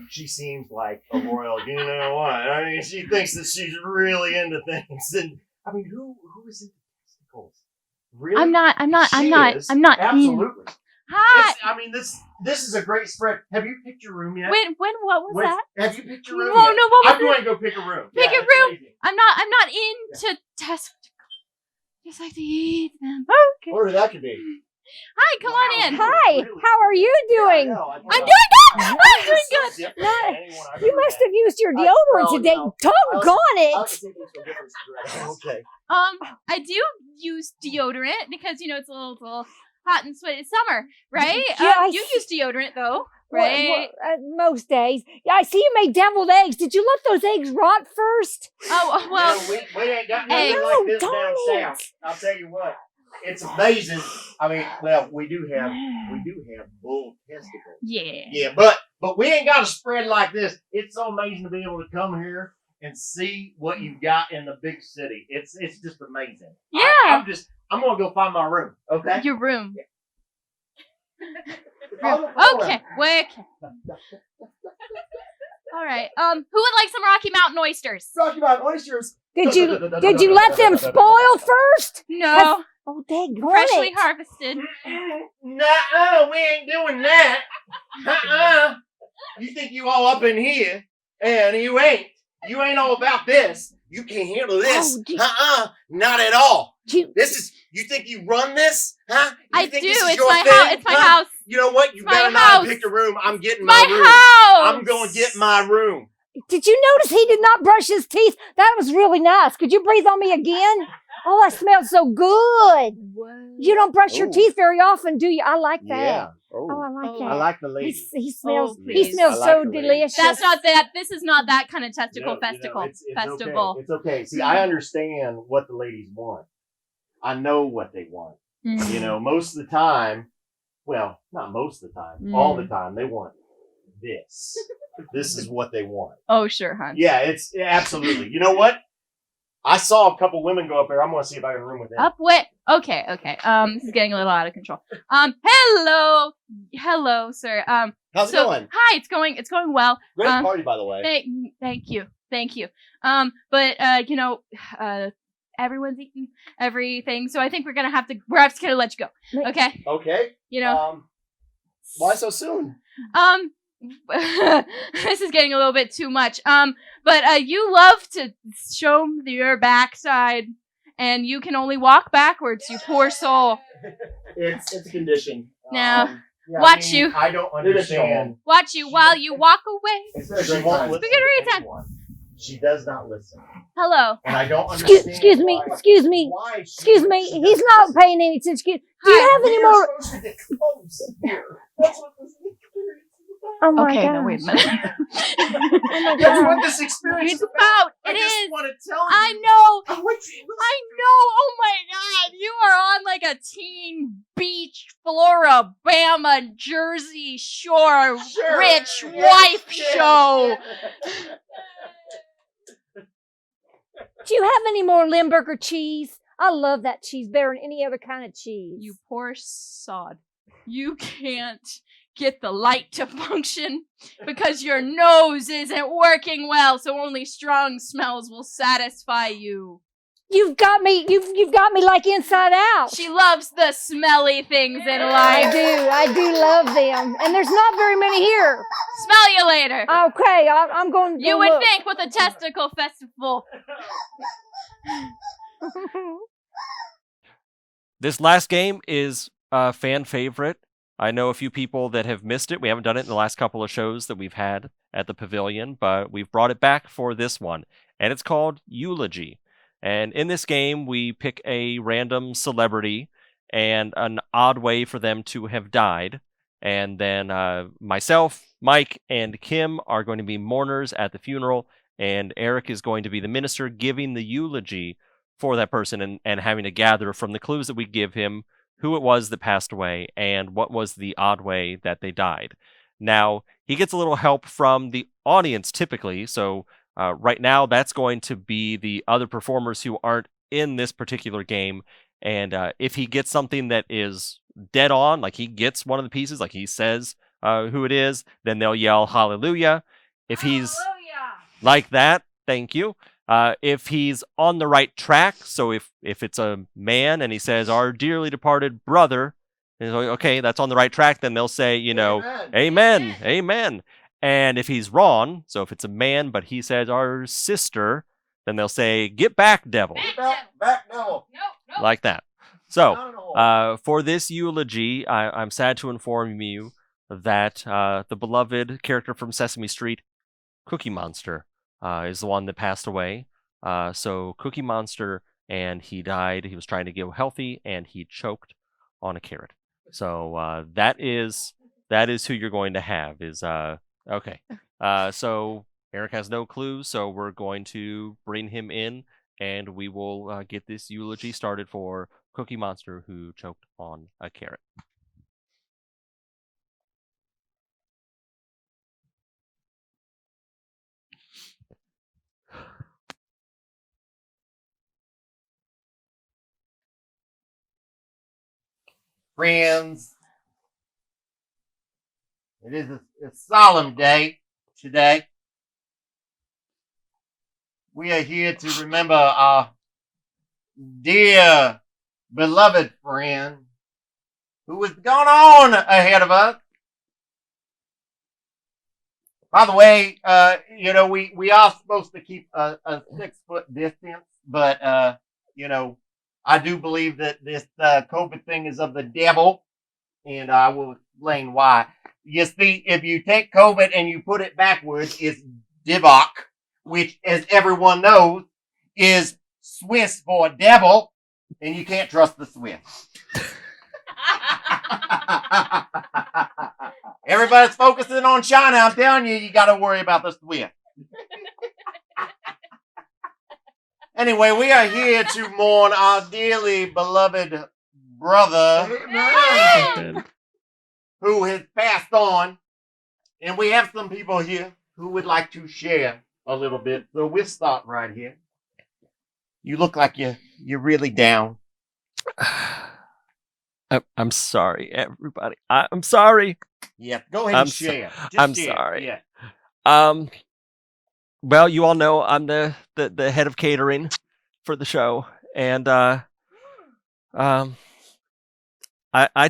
She seems like a royal, you know what? I mean, she thinks that she's really into things. And I mean, who is into testicles? Really? I'm not. She is. I'm not. Absolutely. Hi. This is a great spread. Have you picked your room yet? When? What was that? Have you picked your room No, yet? no. What was I'm it? going to go pick a room. Pick Yeah, a it's room. amazing. I'm not into testicles. Just like to eat them. Okay. Whatever that could be. Hi, come on in. Hi, how are you doing? I'm doing good. I'm doing good. You must have used your deodorant today. Doggone it. Okay. I do use deodorant because it's a little hot and sweaty. It's summer, right? Yeah, I you see. use deodorant though, right? Most days. Yeah, I see you made deviled eggs. Did you let those eggs rot first? Oh well. You know, we ain't got Eggs. nothing like this No, down darn it. south. I'll tell you what. It's amazing. I mean, well, we do have bull testicles. Yeah. Yeah, but we ain't got a spread like this. It's so amazing to be able to come here and see what you've got in the big city. It's just amazing. Yeah. I'm gonna go find my room. Okay. Your room. Room. Okay. Wait. All right. Who would like some Rocky Mountain oysters? Talking about oysters. Did you let them spoil first? No. Oh, dang Freshly it. harvested. Nuh-uh, we ain't doing that. You think you all up in here, and you ain't. You ain't all about this. You can't handle this. Oh, gee. Not at all. You think you run this? Huh? You I think do. this is It's your my thing? house. It's my Huh? house. You know what? You It's my better not house. have picked a room. I'm getting My room. house. I'm going to get my room. Did you notice he did not brush his teeth? That was really nice. Could you breathe on me again? Oh, that smelled so good. You don't brush your Ooh. teeth very often, do you? I like that. Yeah. Oh, I like Oh. that. I like the lady. He smells. Oh, he please. smells I like so the lady. delicious. That's not that. This is not that kind of testicle No, festival. it's festival. Okay. It's okay. See, I understand what the ladies want. I know what they want. Mm. You know, most of the time, well, not most of the time, all the time, they want this. This is what they want. Oh, sure, hon. Yeah, it's absolutely. You know what? I saw a couple women go up there. I'm going to see if I can room with them. Up what? Okay. This is getting a little out of control. Hello, sir. How's it going? Hi, it's going well. Great party, by the way. Thank you. But everyone's eating everything, so I think we're gonna have to let you go. Okay. Okay. Why so soon? This is getting a little bit too much. But you love to show your backside, and you can only walk backwards, you poor soul. It's a condition. Now, watch you. I don't understand. Watch you while you walk away. She won't listen We're gonna read to that. anyone. She does not listen. Hello. And I don't understand. Excuse me. why- Excuse me. why she- Excuse me. she He's doesn't not listen. paying any attention. Do you have any We are more? supposed to get close here. That's what this experience is about. Oh my Okay, god. no, wait a minute. Oh my That's god. what this experience It's is about. about. It I just is. want to tell you. I know. I want you to listen. I know. Oh my god. You are on like a teen beach, Florida, Bama, Jersey Shore, Sure. rich Yes, wife yes, show. yes. Do you have any more Limburger cheese? I love that cheese better than any other kind of cheese. You poor sod. You can't get the light to function because your nose isn't working well, so only strong smells will satisfy you. You've got me. You've got me like inside out. She loves the smelly things in I life. do. I do love them, and there's not very many here. Smell you later. Okay, I'm going to You go would look. think with a testicle festival. This last game is a fan favorite. I know a few people that have missed it. We haven't done it in the last couple of shows that we've had at the pavilion, but we've brought it back for this one. And it's called Eulogy. And in this game, we pick a random celebrity and an odd way for them to have died. And then myself, Mike, and Kim are going to be mourners at the funeral. And Eric is going to be the minister giving the eulogy for that person and having to gather from the clues that we give him who it was that passed away and what was the odd way that they died. Now, he gets a little help from the audience typically, so right now that's going to be the other performers who aren't in this particular game, and if he gets something that is dead on, like he gets one of the pieces, like he says who it is, then they'll yell hallelujah. If he's like that, thank you. If he's on the right track, so if it's a man and he says, our dearly departed brother, and it's like, okay, that's on the right track, then they'll say, amen, amen. And if he's wrong, so if it's a man, but he says, our sister, then they'll say, get back, devil. Back devil. No. Like that. So, No. for this eulogy, I'm sad to inform you that the beloved character from Sesame Street, Cookie Monster, is the one that passed away. So Cookie Monster, and he died. He was trying to get healthy, and he choked on a carrot. So that is who you're going to have. Is okay. So Eric has no clues, so we're going to bring him in, and we will get this eulogy started for Cookie Monster, who choked on a carrot. Friends, it is a solemn day today. We are here to remember our dear, beloved friend who has gone on ahead of us. By the way, we are supposed to keep a 6-foot distance, but, I do believe that this COVID thing is of the devil, and I will explain why. You see, if you take COVID and you put it backwards, it's Divok, which, as everyone knows, is Swiss for devil, and you can't trust the Swiss. Everybody's focusing on China. I'm telling you, you got to worry about the Swiss. Anyway, we are here to mourn our dearly beloved brother who has passed on. And we have some people here who would like to share a little bit. So we'll start right here. You look like you're really down. I'm sorry, everybody. I'm sorry. Yeah, go ahead and share. I'm share. sorry. Yeah. Well, you all know I'm the head of catering for the show, and I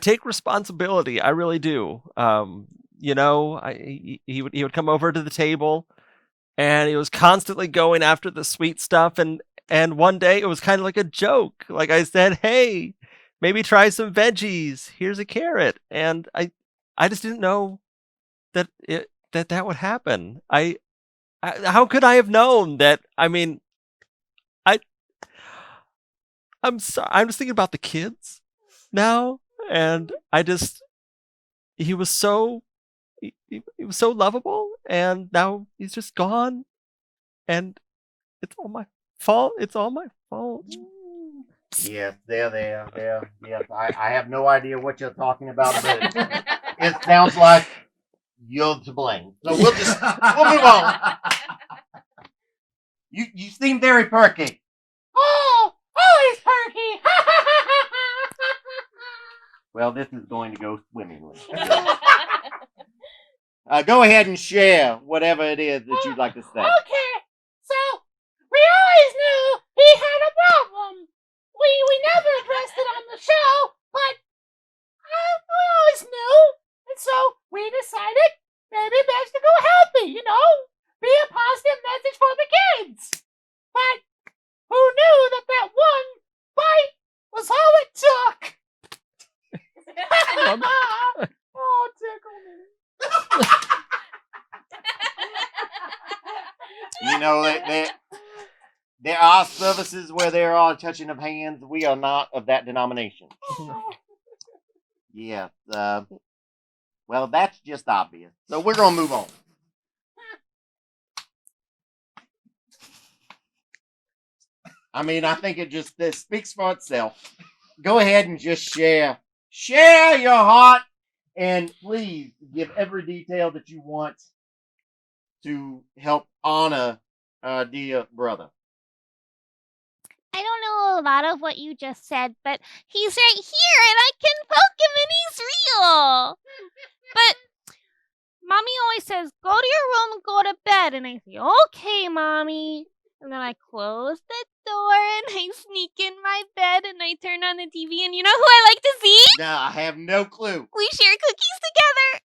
take responsibility. I really do. He would come over to the table, and he was constantly going after the sweet stuff, and one day it was kind of like a joke. Like I said, hey, maybe try some veggies. Here's a carrot, and I just didn't know that would happen. how could I have known that? I mean, I'm sorry. I'm just thinking about the kids now, and he was so he was so lovable, and now he's just gone, and it's all my fault. It's all my fault. Yes, there. Yes, I have no idea what you're talking about, but it sounds like you're to blame. So we'll move on. You seem very perky. Oh, always perky. Well, this is going to go swimmingly. Go ahead and share whatever it is that you'd like to say. Okay, so we always knew he had a problem. We never addressed it on the show, but we always knew, and so we decided maybe best to go healthy, be a positive message for the kids. But who knew that one bite was all it took? Oh, tickle me. There are services where there are touching of hands. We are not of that denomination. Yes. Well, that's just obvious. So we're going to move on. I mean, I think it speaks for itself. Go ahead and just share your heart, and please give every detail that you want to help honor dear brother. I don't know a lot of what you just said, but he's right here and I can poke him and he's real. But Mommy always says, go to your room and go to bed. And I say, okay, Mommy. And then I close the door and I sneak in my bed and I turn on the TV. And you know who I like to see? No, I have no clue. We share cookies together.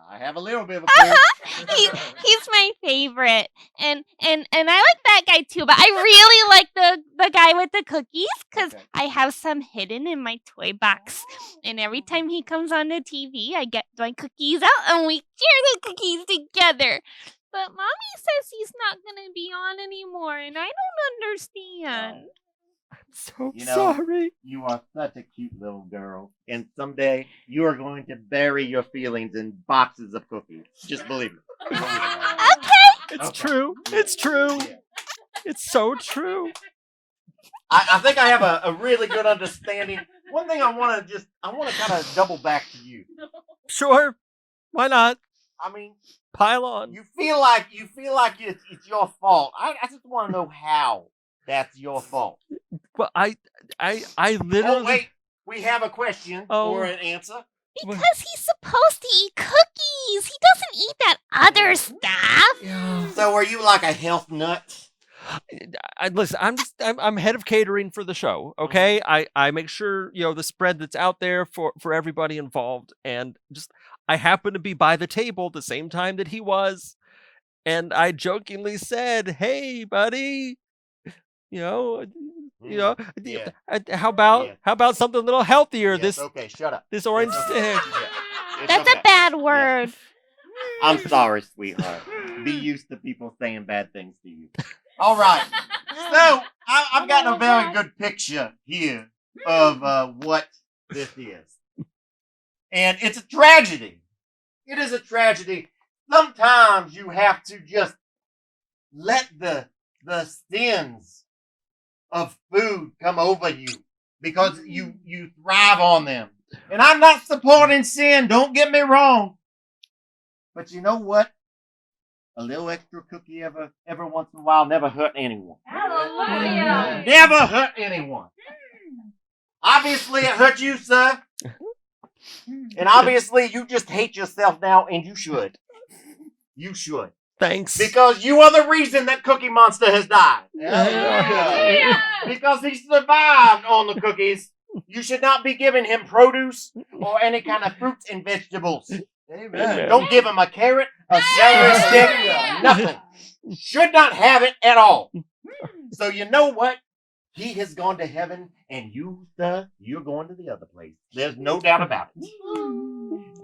I have a little bit of a clue. He's my favorite, and I like that guy too. But I really like the guy with the cookies because I have some hidden in my toy box. And every time he comes on the TV, I get my cookies out and we share the cookies together. But Mommy says he's not gonna be on anymore, and I don't understand. So sorry. You are such a cute little girl, and someday you are going to bury your feelings in boxes of cookies. Just believe it. Okay. It's true. It's true. Yeah. It's so true. I think I have a really good understanding. One thing I want to kind of double back to you. Sure. Why not? I mean, pile on. You feel like it's your fault. I just want to know how that's your fault. Well, I literally. Oh wait, we have a question or an answer. Because he's supposed to eat cookies. He doesn't eat that other stuff. Yeah. So are you like a health nut? Listen, I'm head of catering for the show. Okay, I make sure the spread that's out there for everybody involved, and just I happen to be by the table the same time that he was, and I jokingly said, "Hey, buddy, how about something a little healthier? Yes, okay, shut up. This orange stick." That's a bad word. Yes. I'm sorry, sweetheart. Be used to people saying bad things to you. All right. So I've gotten a very good picture here of what this is. And it's a tragedy. It is a tragedy. Sometimes you have to just let the sins of food come over you because you thrive on them. And I'm not supporting sin, don't get me wrong. But you know what? A little extra cookie every once in a while never hurt anyone. Hallelujah. Never hurt anyone. Obviously, it hurt you, sir. And obviously, you just hate yourself now, and you should. You should. Thanks. Because you are the reason that Cookie Monster has died. Hallelujah. Because he survived on the cookies. You should not be giving him produce or any kind of fruits and vegetables. Amen. Don't give him a carrot, a celery stick, nothing. Should not have it at all. So you know what? He has gone to heaven, and you, sir, you're going to the other place. There's no doubt about it.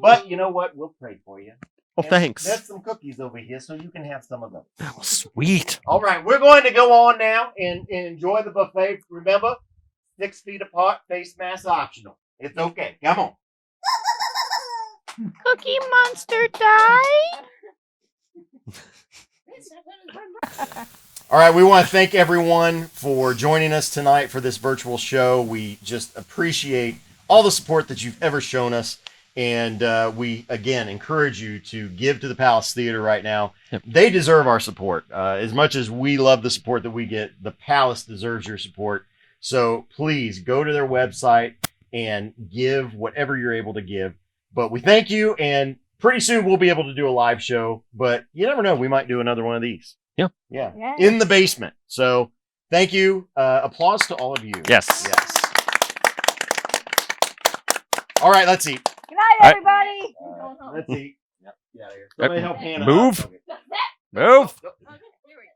But you know what? We'll pray for you. Oh, thanks. There's some cookies over here, so you can have some of them. Oh, sweet. All right, we're going to go on now and enjoy the buffet. Remember, 6 feet apart, face mask optional. It's okay. Come on. Cookie Monster die? All right, we want to thank everyone for joining us tonight for this virtual show. We just appreciate all the support that you've ever shown us. And we, again, encourage you to give to the Palace Theater right now. Yep. They deserve our support. As much as we love the support that we get, the Palace deserves your support. So please go to their website and give whatever you're able to give. But we thank you, and pretty soon we'll be able to do a live show. But you never know, we might do another one of these. Yeah. Yeah. In the basement. So thank you. Applause to all of you. Yes. All right, let's eat. Good night, everybody. Let's eat. Yep. Get out of here. Yep. Somebody help Hannah. Move. out. Move.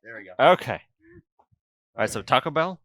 There we go. Okay. All right, so Taco Bell?